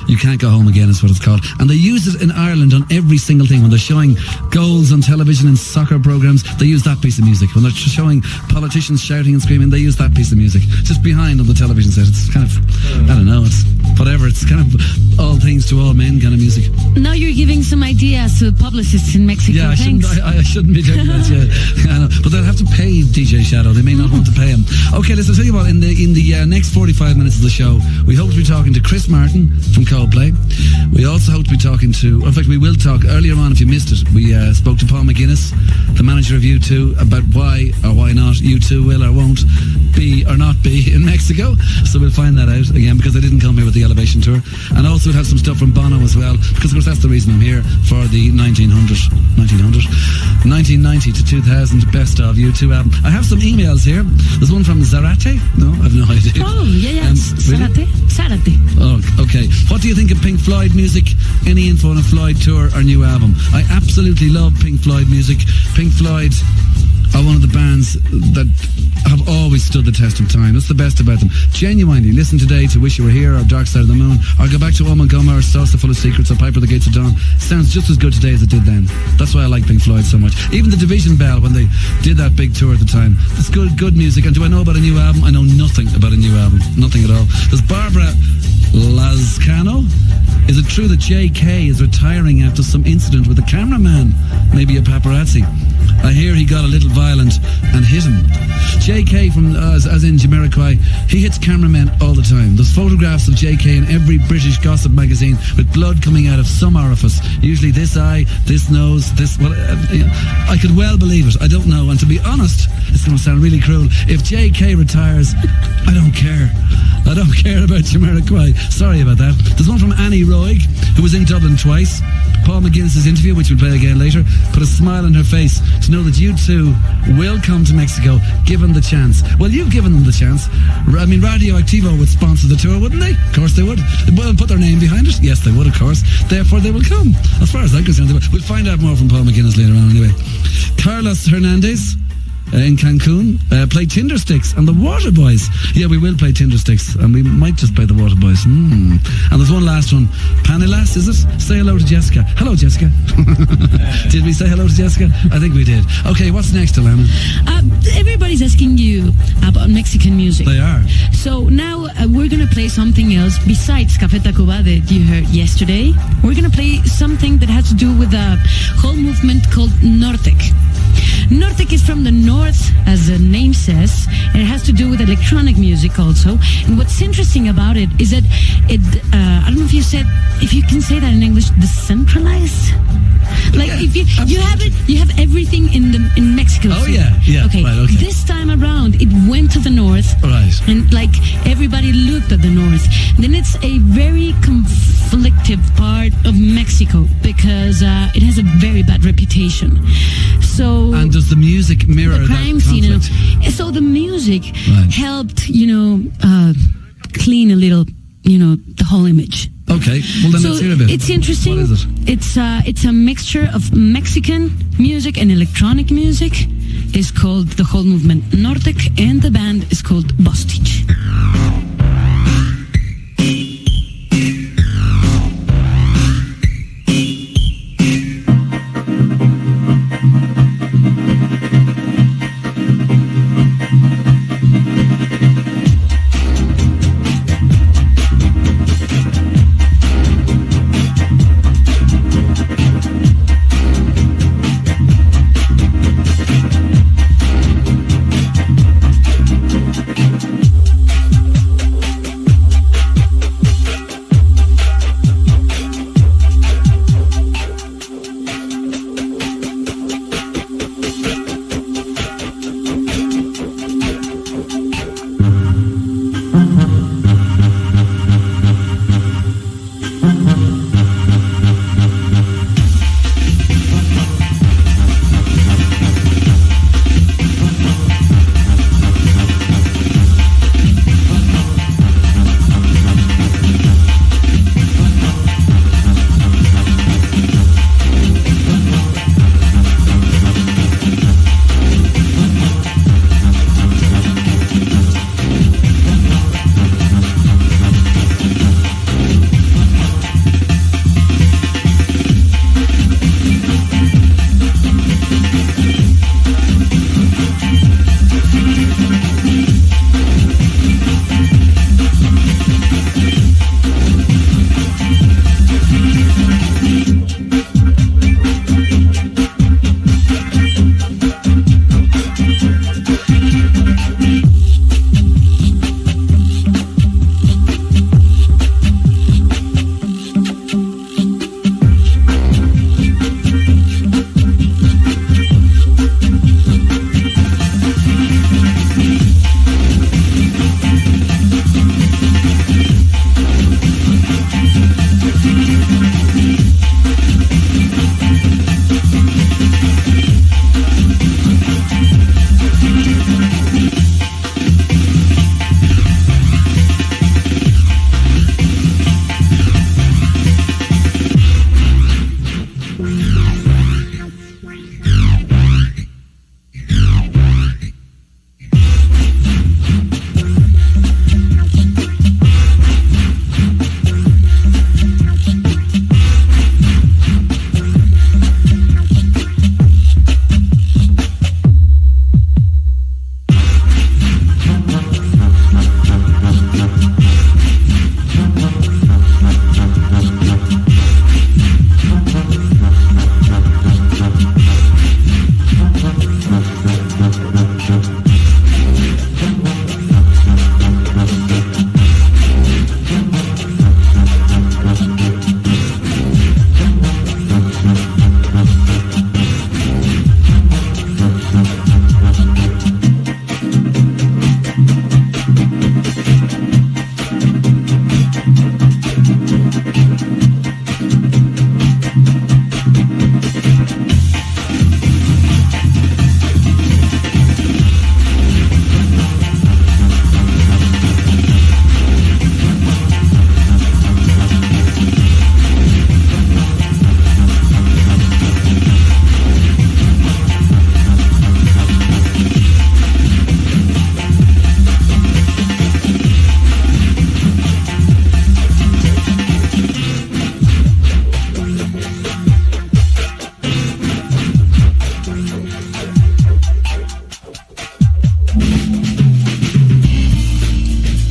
You Can't Go Home Again is what it's called. And they use it in Ireland on every single thing. When they're showing goals on television and soccer programmes, they use that piece of music. When they're showing politicians shouting and screaming, they use that piece of music. Just behind on the television set. It's kind of, I don't know, it's whatever. It's kind of all things to all men kind of music. Now you're giving some ideas to publicists in Mexico. Yeah, I shouldn't be doing that, yeah. I know. But they'll have to pay DJ Shadow. They may not want to pay him. Okay, listen, I'll tell you what, in the next 45 minutes of the show, we hope to be talking to Chris Martin from Coldplay. We also hope to be talking to, in fact, we will talk earlier on, if you missed it, we spoke to Paul McGuinness, the manager of U2, about why or why not U2 will or won't be or not be in Mexico. So we'll find that out again, because I didn't come here with the Elevation Tour. And also we'll have some stuff from Bono as well, because of course that's the reason I'm here, for the 1990 to 2000 best of U2 album. I have some emails here. There's one from Zarate. No, I've no idea. Oh, yeah. Really? Zarate. Oh, okay. What do you think of Pink Floyd music? Any info on a Floyd tour or new album? I absolutely love Pink Floyd music. Pink Floyd are one of the bands that have always stood the test of time. That's the best about them. Genuinely, listen today to Wish You Were Here or Dark Side of the Moon, or go back to Oh My Gumma or Saucer Full of Secrets or Piper the Gates of Dawn. Sounds just as good today as it did then. That's why I like Pink Floyd so much. Even the Division Bell, when they did that big tour at the time, it's good music. And do I know about a new album? I know nothing about a new album. Nothing at all. There's Barbara Lazcano. Is it true that JK is retiring after some incident with a cameraman? Maybe a paparazzi. I hear he got a little violent and hit him. JK from, as in Jamiroquai, he hits cameramen all the time. There's photographs of JK in every British gossip magazine with blood coming out of some orifice. Usually this eye, this nose, this... I could well believe it. I don't know. And to be honest, it's going to sound really cruel. If JK retires, I don't care. I don't care about Jamiroquai. Sorry about that. There's one from Annie Roig, who was in Dublin twice. Paul McGuinness' interview, which we'll play again later, put a smile on her face to know that U2 will come to Mexico, given the chance. Well, you've given them the chance. I mean, RadioActivo would sponsor the tour, wouldn't they? Of course they would. Well, put their name behind it. Yes, they would, of course. Therefore, they will come. As far as I'm concerned, they will. We'll find out more from Paul McGuinness later on anyway. Carlos Hernandez in Cancun played Tinder Sticks and the Water Boys. Yeah, we will play Tinder Sticks, and we might just play the Water Boys. And there's one last one. Panilas, is it? Say hello to Jessica. Hello, Jessica. Did we say hello to Jessica? I think we did. Okay, what's next, Ilana? Everybody's asking you about Mexican music. They are. So now we're going to play something else besides Café Tacuba that you heard yesterday. We're going to play something that has to do with a whole movement called Nortec. Nortec is from the north, as the name says, and it has to do with electronic music also. And what's interesting about it is that it, I don't know if you can say that in English, decentralized? Like, yeah, if you have it, you have everything in Mexico. Oh, yeah. Okay. Right, okay. This time around, it went to the north. Right. And, like, everybody looked at the north. Then it's a very conflictive part of Mexico because it has a very bad reputation. So... And does the music mirror the crime that conflict? Scene? So the music helped, clean a little, the whole image. Okay, well then let's hear a bit. It's interesting. What is it? It's a mixture of Mexican music and electronic music. It's called the whole movement Nortec, and the band is called Bostich.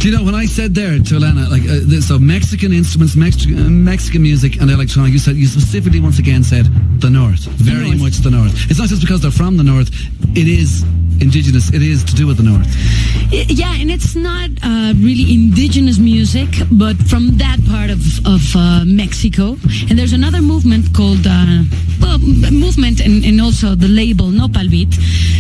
Do you know, when I said there to Ilana, like, so Mexican instruments, Mexican music and electronic, you specifically once again said the North. Very much the North. It's not just because they're from the North, it is indigenous, it is to do with the North. Yeah, and it's not really indigenous music, but from that part of Mexico. And there's another movement called, movement and also the label Nopal Beat.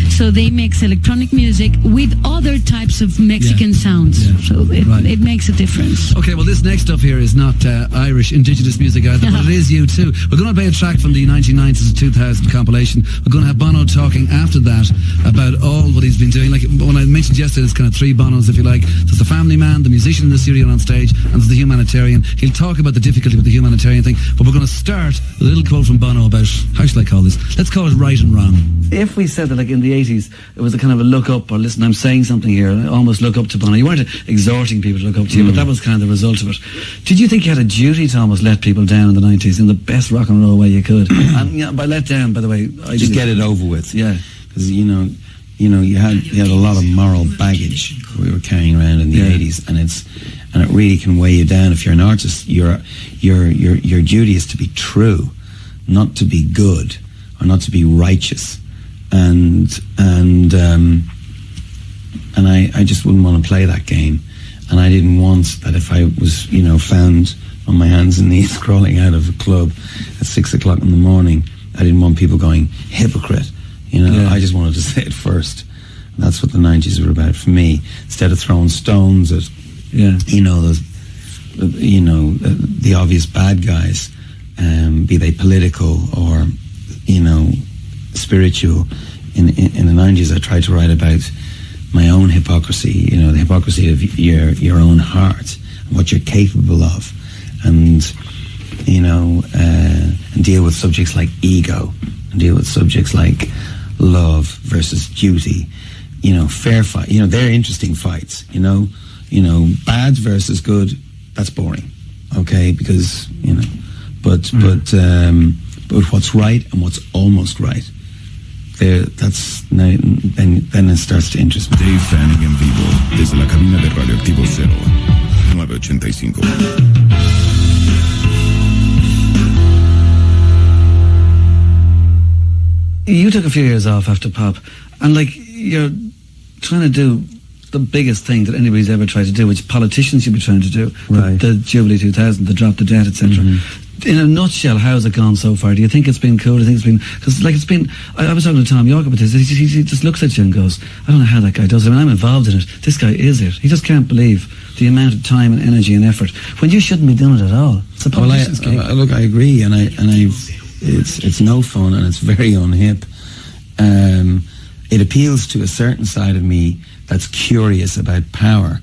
So they mix electronic music with other types of Mexican sounds. Yeah. So it makes a difference. Okay, well, this next stuff here is not Irish indigenous music either, but it is you too. We're going to play a track from the 1990s to 2000 compilation. We're going to have Bono talking after that about all what he's been doing. Like when I mentioned yesterday, there's kind of three Bonos, if you like. There's the family man, the musician, the Syrian on stage, and there's the humanitarian. He'll talk about the difficulty with the humanitarian thing, but we're going to start with a little quote from Bono about, how shall I call this? Let's call it right and wrong. If we said that, like in the 80s, it was a kind of a look up, or listen, I'm saying something here, almost look up to Bono. You weren't exhorting people to look up to you, but that was kind of the result of it. Did you think you had a duty to almost let people down in the 90s in the best rock and roll way you could? And by let down, by the way, I just get it over with. Yeah, because you had a lot of moral baggage we were carrying around in the 80s, and it really can weigh you down. If you're an artist, your duty is to be true, not to be good or not to be righteous. And I just wouldn't want to play that game, and I didn't want that if I was found on my hands and knees crawling out of a club at 6 o'clock in the morning, I didn't want people going hypocrite. I just wanted to say it first. And that's what the 90s were about for me. Instead of throwing stones at the obvious bad guys, be they political or spiritual. In the 90s, I tried to write about my own hypocrisy, the hypocrisy of your own heart and what you're capable of, and deal with subjects like ego, and deal with subjects like love versus duty, fair fight. They're interesting fights. Bad versus good. That's boring. Okay, because but what's right and what's almost right. Then it starts to interest me. Dave Fanning en vivo desde la cabina de Radioactivo 985. You took a few years off after pop, and you're trying to do the biggest thing that anybody's ever tried to do, which politicians should be trying to do, right. the Jubilee 2000, the drop the debt, etc. In a nutshell, how's it gone so far? Do you think it's been cool? Do you think it's been... Because, I was talking to Tom York about this. He just looks at you and goes, I don't know how that guy does it. I mean, I'm involved in it. This guy is it. He just can't believe the amount of time and energy and effort when you shouldn't be doing it at all. It's a politician's game. Look, I agree, and it's no fun, and it's very unhip. It appeals to a certain side of me that's curious about power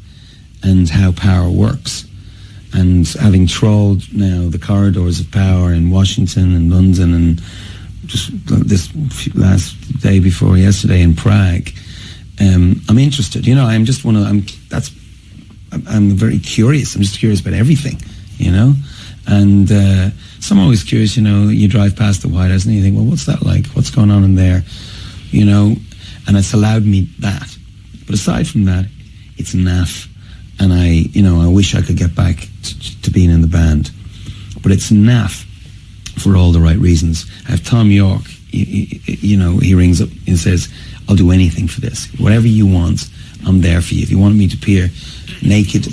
and how power works. And having trawled now the corridors of power in Washington and London and just this last day before yesterday in Prague, I'm interested. I'm very curious. I'm just curious about everything, And so I'm always curious, you drive past the White House and you think, well, what's that like? What's going on in there? And it's allowed me that. But aside from that, it's naff. And I wish I could get back to being in the band. But it's naff for all the right reasons. I have Tom York, he rings up and says, I'll do anything for this. Whatever you want, I'm there for you. If you want me to appear naked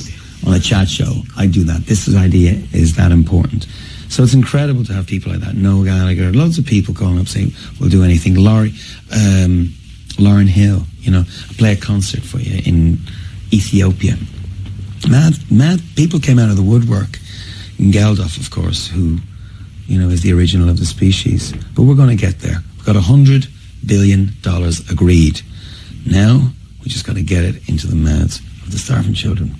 on a chat show, I do that. This idea is that important. So it's incredible to have people like that. Noel Gallagher, loads of people calling up saying, we'll do anything. Lauren Hill, I'll play a concert for you in Ethiopia. Mad people came out of the woodwork. Geldof, of course, who, is the original of the species. But we're going to get there. We've got $100 billion agreed. Now, we just got to get it into the mouths of the starving children.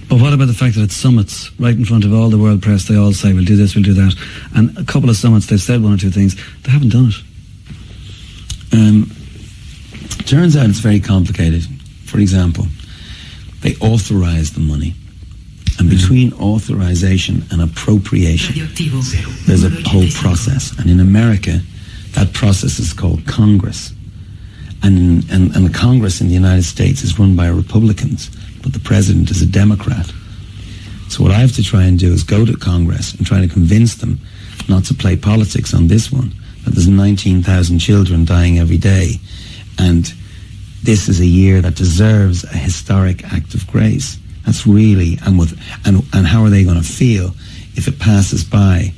But what about the fact that at summits, right in front of all the world press, they all say, we'll do this, we'll do that. And a couple of summits, they've said one or two things. They haven't done it. Turns out it's very complicated. For example, they authorize the money. And between authorization and appropriation, there's a whole process. And in America, that process is called Congress. And the Congress in the United States is run by Republicans, but the president is a Democrat. So what I have to try and do is go to Congress and try to convince them not to play politics on this one, that there's 19,000 children dying every day, and this is a year that deserves a historic act of grace. That's really, and how are they going to feel if it passes by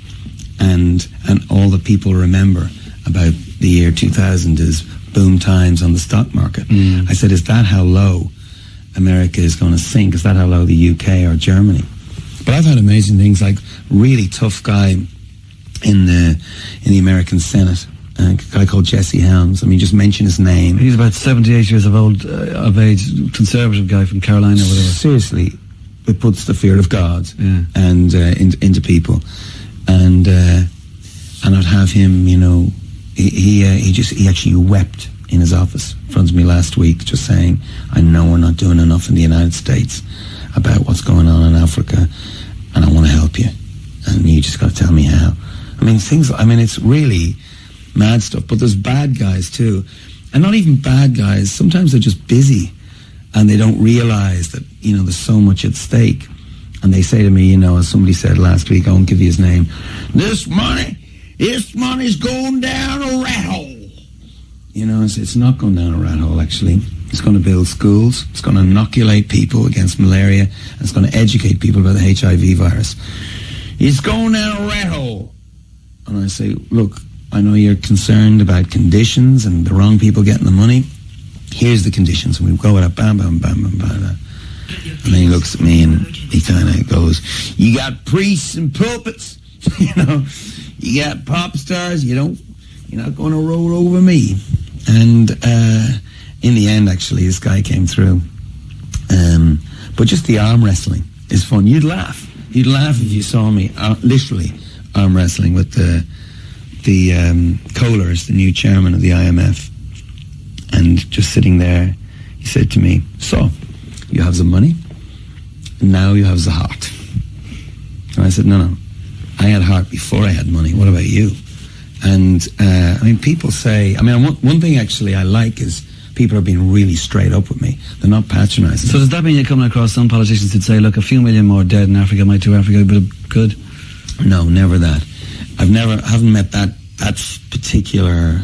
and all that people remember about the year 2000 is boom times on the stock market. I said, is that how low America is going to sink? Is that how low the UK or Germany? But I've had amazing things, like really tough guy in the American Senate, a guy called Jesse Helms. I mean, just mention his name. He's about 78 years of age, conservative guy from Carolina or whatever. Seriously, it puts the fear of God and into people. And I'd have him, you know, he actually wept in his office in front of me last week, just saying, I know we're not doing enough in the United States about what's going on in Africa, and I want to help you, and you just got to tell me how. I mean, it's really mad stuff, but there's bad guys too, and not even bad guys. Sometimes they're just busy, and they don't realize that, you know, there's so much at stake, and they say to me, you know, as somebody said last week, I won't give you his name, this money's going down a rat hole. You know, it's not going down a rat hole, actually. It's going to build schools, it's going to inoculate people against malaria, and it's going to educate people about the HIV virus. It's going down a rat hole. And I say, look, I know you're concerned about conditions and the wrong people getting the money. Here's the conditions. And we go with a bam, bam, bam, bam, bam, bam. And then he looks at me and he kind of goes, you got priests and pulpits, you know, you got pop stars, you're not going to roll over me. And in the end, actually, this guy came through. But just the arm wrestling is fun. You'd laugh if you saw me literally arm wrestling with the Kohler, is the new chairman of the IMF, and just sitting there, he said to me, so, you have the money, and now you have the heart. And I said, no, I had heart before I had money. What about you? And, I mean, people say, I mean, one thing actually I like is people are being really straight up with me. They're not patronizing. So does that mean you're coming across some politicians who'd say, look, a few million more dead in Africa might do Africa a bit of good? No, never that. I haven't met that particular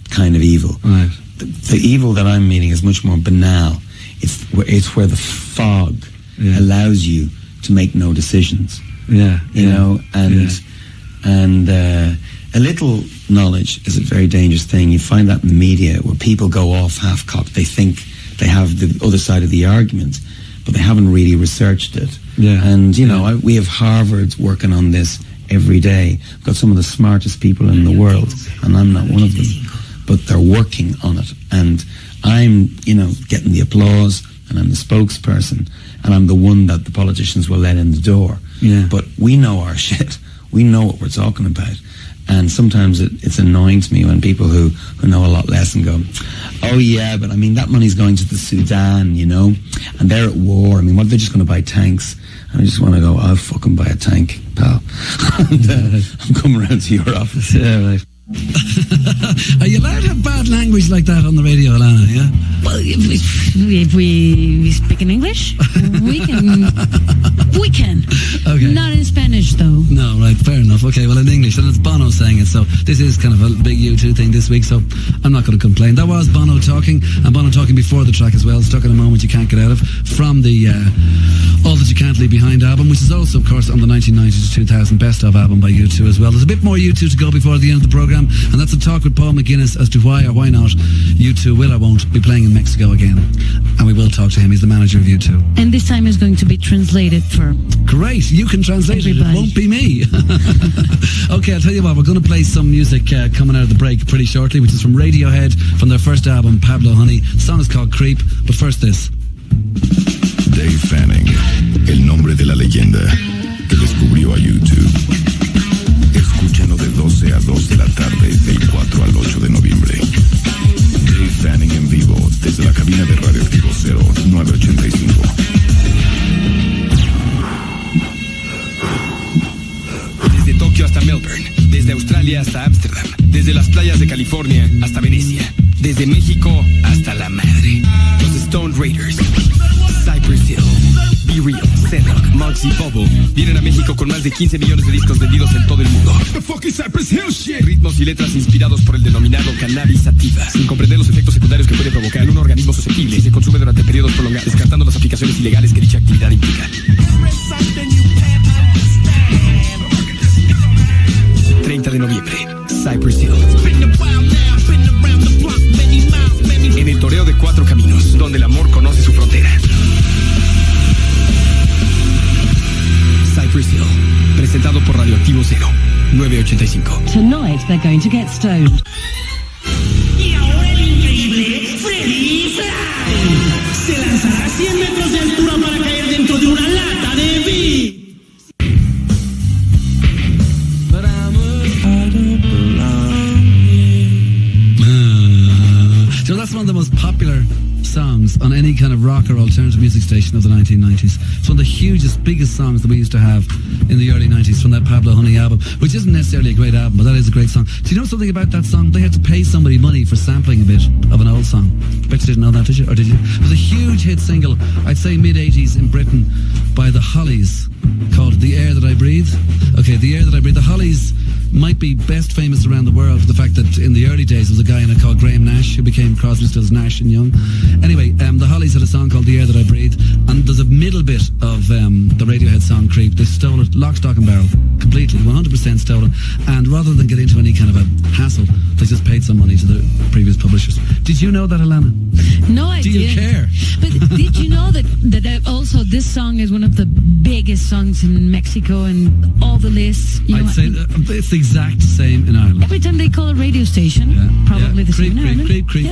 kind of evil. Right. The evil that I'm meeting is much more banal. It's where the fog allows you to make no decisions. Yeah. You know, and a little knowledge is a very dangerous thing. You find that in the media where people go off half-cocked. They think they have the other side of the argument, but they haven't really researched it. Yeah. And, you know, we have Harvard working on this every day. We've got some of the smartest people in the world, and I'm not one of them. But they're working on it. And I'm, you know, getting the applause, and I'm the spokesperson, and I'm the one that the politicians will let in the door. Yeah. But we know our shit. We know what we're talking about. And sometimes it's annoying to me when people who know a lot less and go, oh yeah, but I mean, that money's going to the Sudan, you know, and they're at war. I mean, what, they're just going to buy tanks? And I just want to go, I'll fucking buy a tank, pal. And I'm coming around to your office. Yeah, right. Are you allowed to have bad language like that on the radio, Ilana? Yeah. Well, if we speak in English, we can. Okay. Not in Spanish, though. No, right. Fair enough. Okay. Well, in English, and it's Bono saying it. So this is kind of a big U2 thing this week. So I'm not going to complain. That was Bono talking, and Bono talking before the track as well. Stuck in a Moment You Can't Get Out of, from the All That You Can't Leave Behind album, which is also, of course, on the 1990 to 2000 Best Of album by U2 as well. There's a bit more U2 to go before the end of the program. And that's a talk with Paul McGuinness as to why or why not U2 will or won't be playing in Mexico again. And we will talk to him. He's the manager of U2. And this time is going to be translated for... Great. You can translate everybody. It. It won't be me. Okay, I'll tell you what. We're going to play some music coming out of the break pretty shortly, which is from Radiohead, from their first album, Pablo Honey. The song is called Creep. But first this. Dave Fanning, el nombre de la leyenda que descubrió a YouTube. Escúchalo de 12 a 2 de la tarde, del 4 al 8 de noviembre. Dave Fanning en vivo, desde la cabina de RadioActivo 0985. Desde Tokio hasta Melbourne, desde Australia hasta Ámsterdam, desde las playas de California hasta Venecia, desde Desde México hasta la madre. Los Stone Raiders, Cypress Hill, Be Real, Zedlock, Monks y Bobo vienen a México con más de 15 millones de discos vendidos en todo el mundo. The fucking Cypress Hill shit. Ritmos y letras inspirados por el denominado cannabis sativa, sin comprender los efectos secundarios que puede provocar en un organismo susceptible si se consume durante periodos prolongados, descartando las aplicaciones ilegales que dicha actividad implica. 30 de noviembre, Cypress Hill. En el toreo de 4 caminos, donde el amor conoce su frontera. Cypress Hill, presentado por Radioactivo 985. Tonight they're going to get stoned. Y ahora el increíble Freddy Fry se lanzará a 100 metros de altura para caer dentro de una lata de beat. So that's one of the most popular songs on any kind of rock or alternative music station of the 1990s. It's one of the hugest, biggest songs that we used to have in the early 90s from that Pablo Honey album, which isn't necessarily a great album, but that is a great song. Do you know something about that song? They had to pay somebody money for sampling a bit of an old song. Bet you didn't know that, did you? Or did you? It was a huge hit single, I'd say mid-80s in Britain, by the Hollies, called The Air That I Breathe. Okay, The Air That I Breathe. The Hollies might be best famous around the world for the fact that in the early days there was a guy in it called Graham Nash who became Crosby, Stills, Nash and Young. Anyway, the Hollies had a song called The Air That I Breathe, and there's a middle bit of the Radiohead song Creep. They stole it lock, stock and barrel, completely, 100% stolen, and rather than get into any kind of a hassle, they just paid some money to the previous publishers. Did you know that, Ilana? No idea. Do you care? But did you know that also this song is one of the biggest songs in Mexico and all the lists? I'd say it's the exact same in Ireland. Every time they call a radio station, probably the same in Ireland. Creep.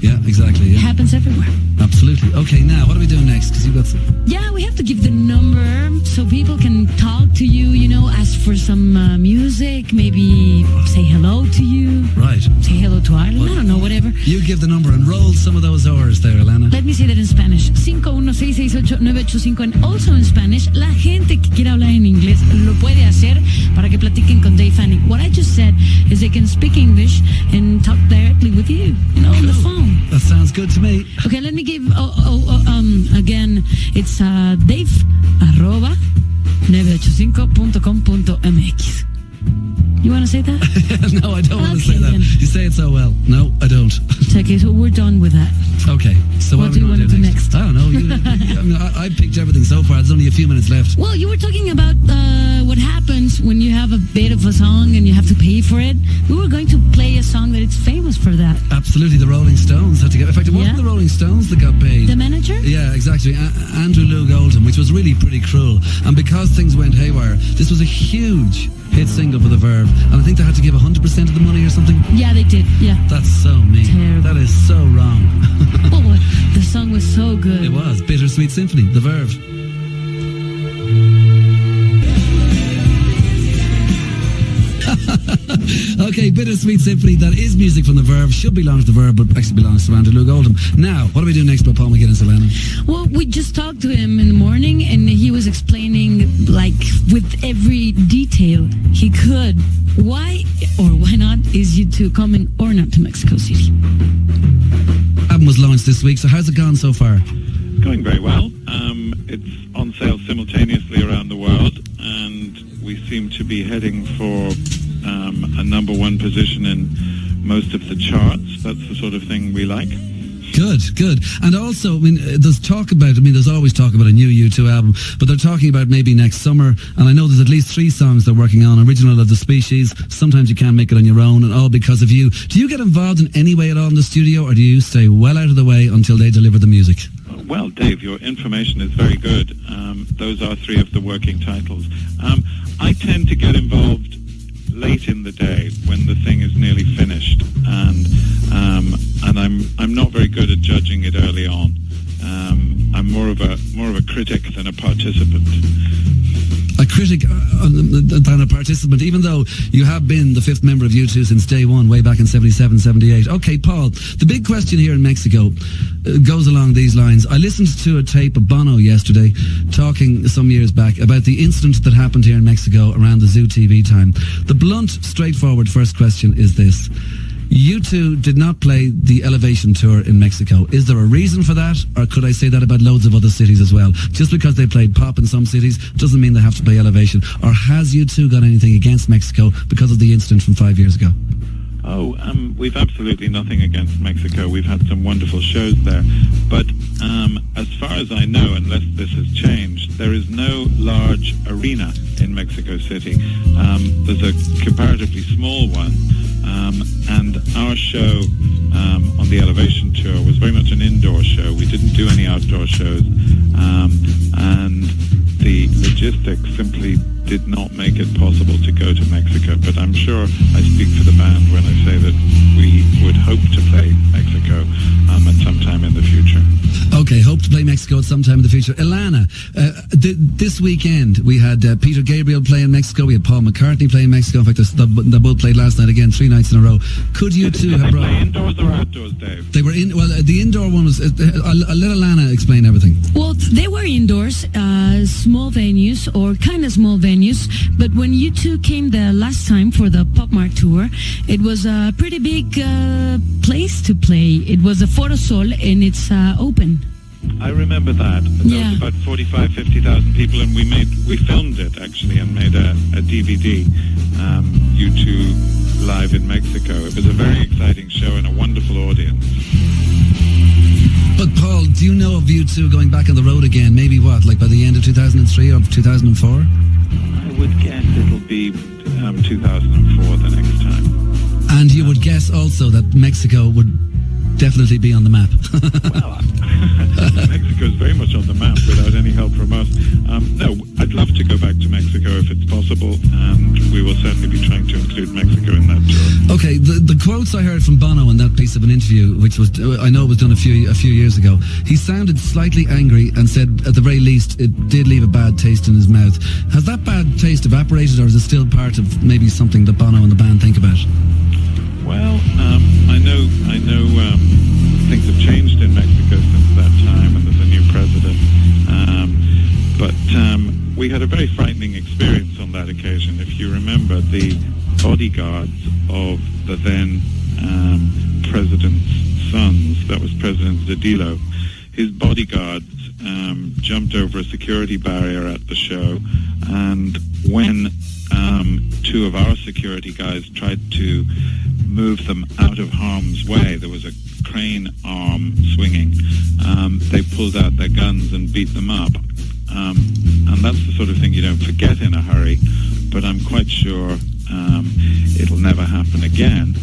Yeah, exactly. Yeah. It happens everywhere. Absolutely. Okay, now what are we doing next? Because you've got some... Yeah, we have to give the number so people can talk to you, ask for some music, maybe say hello to you. Right. Say hello to Ireland, I don't know, whatever. You give the number and roll some of those R's there, Ilana. Let me say that in Spanish. 516688985. And also in Spanish, la gente que quiera hablar en inglés lo puede hacer para que platiquen con Dave Fanning. What I just said is they can speak English and talk directly with you, on the phone. That sounds good to me. Okay, let me give, again, it's dave@985.com.mx. You want to say that? No, I don't want to say that. Then. You say it so well. No, I don't. Okay, so we're done with that. Okay, so what do you want to do next? I don't know. I picked everything so far. There's only a few minutes left. Well, you were talking about what happens when you have a bit of a song and you have to pay for it. We were going to play a song that it's famous for that. Absolutely, the Rolling Stones had to get. In fact, it wasn't the Rolling Stones that got paid. The manager? Yeah, exactly. Andrew Loog Oldham, which was really pretty cruel. And because things went haywire, this was a huge hit single for the Verve, and I think they had to give 100% of the money or something. Yeah, they did. Yeah. That's so mean. Terrible. That is so wrong. Oh, the song was so good. It was Bittersweet Symphony, the Verve. Okay, Bittersweet Symphony, that is music from the Verve, should belong to the Verve, but actually belongs to Andrew Loog Oldham. Now, what are we doing next about Paul McGuinness, Ilana? Well, we just talked to him in the morning, and he was explaining, with every detail he could, why or why not is U2 coming or not to Mexico City. Album was launched this week, so how's it gone so far? Going very well. It's on sale simultaneously around the world, and we seem to be heading for a number one position in most of the charts. That's the sort of thing we like. Good. And also, there's always talk about a new U2 album, but they're talking about maybe next summer, and I know there's at least 3 songs they're working on, Original of the Species, Sometimes You Can't Make It on Your Own, and All Because of You. Do you get involved in any way at all in the studio, or do you stay well out of the way until they deliver the music? Well, Dave, your information is very good. Those are 3 of the working titles. I tend to get involved late in the day when the thing is nearly finished, and I'm not very good at judging it early on. I'm more of a critic than a participant. A critic than a participant, even though you have been the 5th member of U2 since day one, way back in 77, 78. Okay, Paul, the big question here in Mexico goes along these lines. I listened to a tape of Bono yesterday talking some years back about the incident that happened here in Mexico around the Zoo TV time. The blunt, straightforward first question is this. U2 did not play the Elevation tour in Mexico. Is there a reason for that, or could I say that about loads of other cities as well? Just because they played pop in some cities doesn't mean they have to play Elevation. Or has U2 got anything against Mexico because of the incident from 5 years ago? We've absolutely nothing against Mexico. We've had some wonderful shows there. But as far as I know, unless this has changed, there is no large arena in Mexico City. There's a comparatively small one. And our show on the Elevation tour was very much an indoor show. We didn't do any outdoor shows. And the logistics simply did not make it possible to go to Mexico. But I'm sure I speak for the band when I say that we would hope to play Mexico at some time in the future. Okay, hope to play Mexico at some time in the future. Ilana, this weekend we had Peter Gabriel play in Mexico. We had Paul McCartney play in Mexico. In fact, they both played last night again, 3 nights in a row. Could you two have brought... Play indoors or outdoors, Dave? They were in... Well, the indoor one was... I'll let Ilana explain everything. Well, they were indoors, small venues, or kind of small venues. But when U2 came the last time for the Pop Mart tour, it was a pretty big place to play. It was a Foro Sol, and it's open. I remember that. There was about 45, 50,000 people, and we filmed it actually and made a DVD, U2 live in Mexico. It was a very exciting show and a wonderful audience. But Paul, do you know of U2 going back on the road again? Maybe what, like by the end of 2003 or 2004? I would guess it'll be 2004 the next time. And you would guess also that Mexico would definitely be on the map. Well, Mexico is very much on the map without any help from us. No, I'd love to go back to Mexico if it's possible, and we will certainly be trying to include Mexico in that tour. Okay, the quotes I heard from Bono in that piece of an interview, which was, I know it was done a few years ago, he sounded slightly angry and said, at the very least, it did leave a bad taste in his mouth. Has that bad taste evaporated, or is it still part of maybe something that Bono and the band think about? Well, I know things have changed in Mexico since that time, and there's a new president. But we had a very frightening experience on that occasion. If you remember, the bodyguards of the then president's sons, that was President Debido, his bodyguards jumped over a security barrier at the show, and when 2 of our security guys tried to move them out of harm's way, there was a crane arm swinging. They pulled out their guns and beat them up. And that's the sort of thing you don't forget in a hurry, but I'm quite sure it'll never happen again.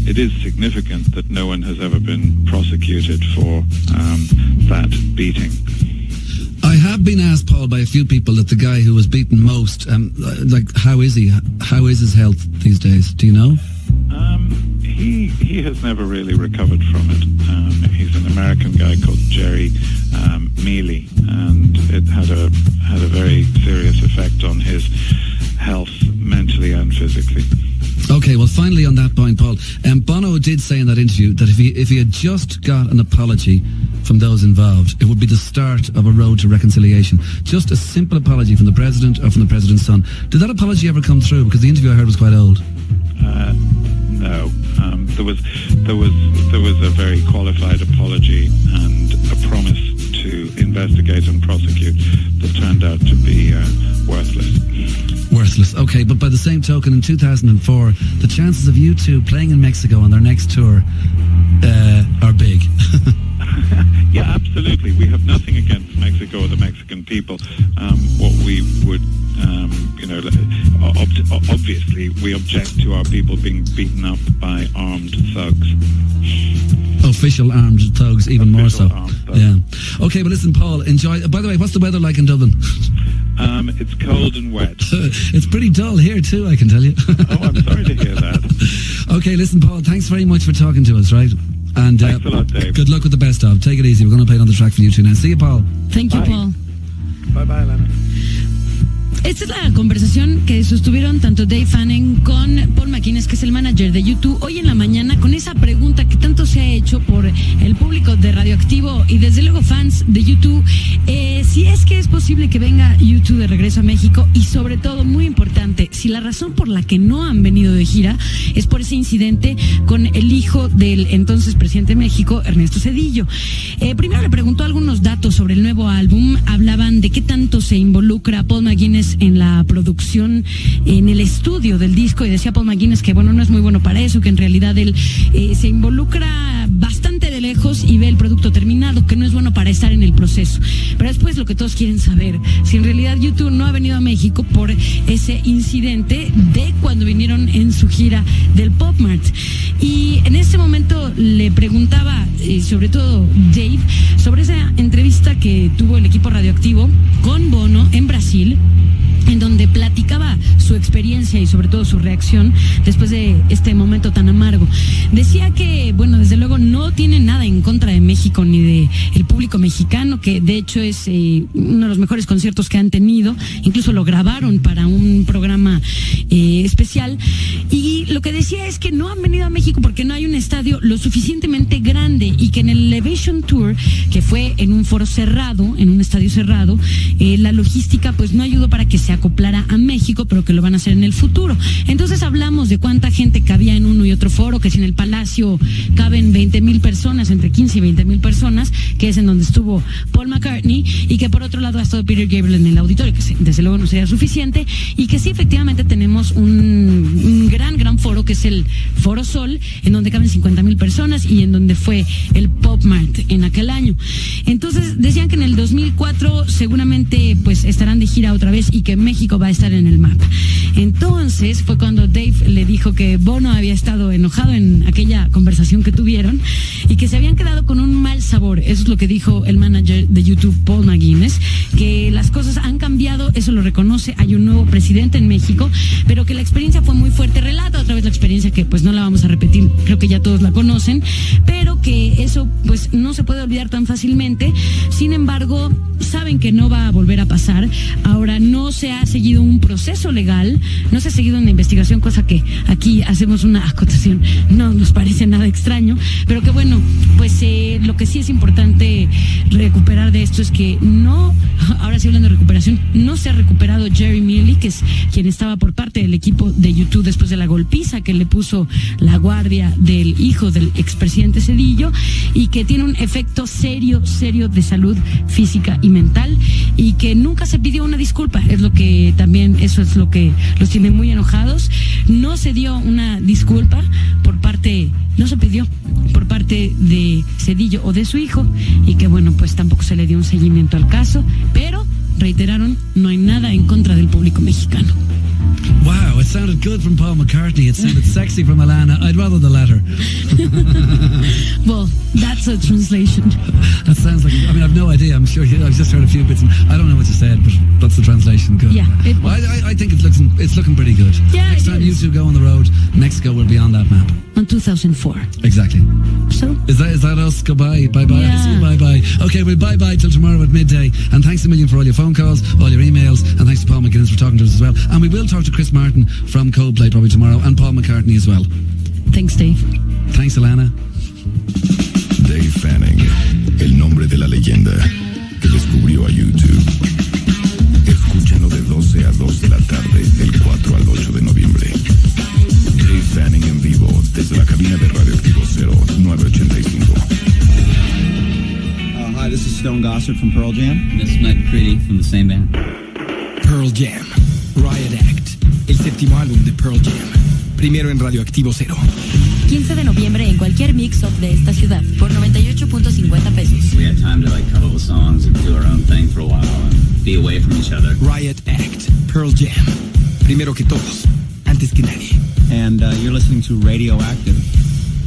It is significant that no one has ever been prosecuted for that beating. I have been asked, Paul, by a few people that the guy who was beaten most, like, how is he? How is his health these days? Do you know? He has never really recovered from it. He's an American guy called Jerry Mealy, and it had a very serious effect on his health, mentally and physically. Okay, well, finally on that point, Paul, Bono did say in that interview that if he had just got an apology from those involved, it would be the start of a road to reconciliation. Just a simple apology from the president or from the president's son. Did that apology ever come through? Because the interview I heard was quite old. No. There was a very qualified apology and a promise to investigate and prosecute that turned out to be worthless. Worthless. Okay, but by the same token, in 2004, the chances of U2 playing in Mexico on their next tour are big. Yeah, absolutely. We have nothing against Mexico or the Mexican people. What we would, obviously, we object to our people being beaten up by armed thugs. Official armed thugs, even more so. Yeah. Okay, but listen, Paul, enjoy. By the way, what's the weather like in Dublin? It's cold and wet. It's pretty dull here too, I can tell you. Oh, I'm sorry to hear that. Okay, listen, Paul, thanks very much for talking to us, right? And thanks a lot, Dave. Good luck with the best of. Take it easy. We're going to play another track for you two now. See you, Paul. Thank you, Paul. Bye-bye, Ilana. Esta es la conversación que sostuvieron tanto Dave Fanning con Paul McGuinness, que es el manager de YouTube, hoy en la mañana, con esa pregunta que tanto se ha hecho por el público de Radioactivo y desde luego fans de YouTube, si es que es posible que venga YouTube de regreso a México, y sobre todo, muy importante, si la razón por la que no han venido de gira es por ese incidente con el hijo del entonces presidente de México, Ernesto Zedillo. Primero le preguntó algunos datos sobre el nuevo álbum. Hablaban de qué tanto se involucra Paul McGuinness en la producción, en el estudio del disco, y decía Paul McGuinness que bueno, no es muy bueno para eso, que en realidad él se involucra bastante de lejos y ve el producto terminado, que no es bueno para estar en el proceso. Pero después lo que todos quieren saber, si en realidad YouTube no ha venido a México por ese incidente de cuando vinieron en su gira del Pop Mart. Y en ese momento le preguntaba, sobre todo Dave, sobre esa entrevista que tuvo el equipo Radioactivo con Bono en Brasil, en donde platicaba su experiencia y sobre todo su reacción después de este momento tan amargo. Decía que, bueno, desde luego no tiene nada en contra de México ni de el público mexicano, que de hecho es uno de los mejores conciertos que han tenido, incluso lo grabaron para un programa especial, y lo que decía es que no han venido a México porque no hay un estadio lo suficientemente grande, y que en el Elevation Tour, que fue en un foro cerrado, en un estadio cerrado, la logística pues no ayudó para que se acoplara a México, pero que lo van a hacer en el futuro. Entonces hablamos de cuánta gente cabía en uno y otro foro, que si en el Palacio caben 20,000 personas, entre 15 y 20,000 personas, que es en donde estuvo Paul McCartney, y que por otro lado ha estado Peter Gabriel en el auditorio, que desde luego no sería suficiente, y que sí, efectivamente tenemos un gran foro, que es el Foro Sol, en donde caben 50,000 personas y en donde fue el Pop Mart en aquel año. Entonces decían que en el 2004 seguramente pues estarán de gira otra vez y que México va a estar en el mapa. Entonces fue cuando Dave le dijo que Bono había estado enojado en aquella conversación que tuvieron y que se habían quedado con un mal sabor. Eso es lo que dijo el manager de YouTube, Paul McGuinness, que las cosas han cambiado, eso lo reconoce, hay un nuevo presidente en México, pero que la experiencia fue muy fuerte. Relata otra vez la experiencia, que pues no la vamos a repetir, creo que ya todos la conocen, pero que eso pues no se puede olvidar tan fácilmente. Sin embargo, saben que no va a volver a pasar. Ahora, no se ha seguido un proceso legal, no se ha seguido una investigación, cosa que aquí hacemos una acotación, no nos parece nada extraño, pero que bueno, pues lo que sí es importante recuperar de esto es que no, ahora sí hablando de recuperación, no se ha recuperado Jerry Milley, que es quien estaba por parte del equipo de YouTube después de la golpiza que le puso la guardia del hijo del expresidente Zedillo, y que tiene un efecto serio de salud física y mental, y que nunca se pidió una disculpa. Es lo que también, eso es lo que los tiene muy enojados. No se dio una disculpa no se pidió por parte de Zedillo o de su hijo, y que bueno, pues tampoco se le dio un seguimiento al caso, pero reiteraron, no hay nada en contra del público mexicano. Wow, it sounded good from Paul McCartney. It sounded sexy from Ilana. I'd rather the latter. Well, that's a translation. That sounds like, I mean, I've no idea. I'm sure I've just heard a few bits. I don't know what you said, but that's the translation. Good. Yeah. I think it's looking pretty good. Yeah, next time you two go on the road, Mexico will be on that map. On 2004. Exactly. So? Is that us? Goodbye. Bye-bye. Yeah. See you, bye-bye. Okay, well, bye-bye till tomorrow at midday. And thanks a million for all your phone calls, all your emails, and thanks to Paul McGuinness for talking to us as well. And we will talk to Chris Martin from Coldplay probably tomorrow, and Paul McCartney as well. Thanks, Dave. Thanks, Ilana. Dave Fanning, el nombre de la leyenda que descubrió a YouTube. Escúchenlo de 12 a 2 de la tarde, del 4 al 8 de noviembre. Dave Fanning en vivo, desde la cabina de Radioactivo 0985. Hi, this is Stone Gossard from Pearl Jam. And this is Mike McCready from the same band. Pearl Jam, Riot Act, el séptimo álbum de Pearl Jam. Primero en Radioactivo 0. 15 de noviembre en cualquier mix-up de esta ciudad por 98.50 pesos. We had time to cover the songs and do our own thing for a while and be away from each other. Riot Act, Pearl Jam. Primero que todos, antes que nadie. And you're listening to Radioactive.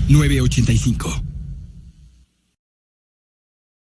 985.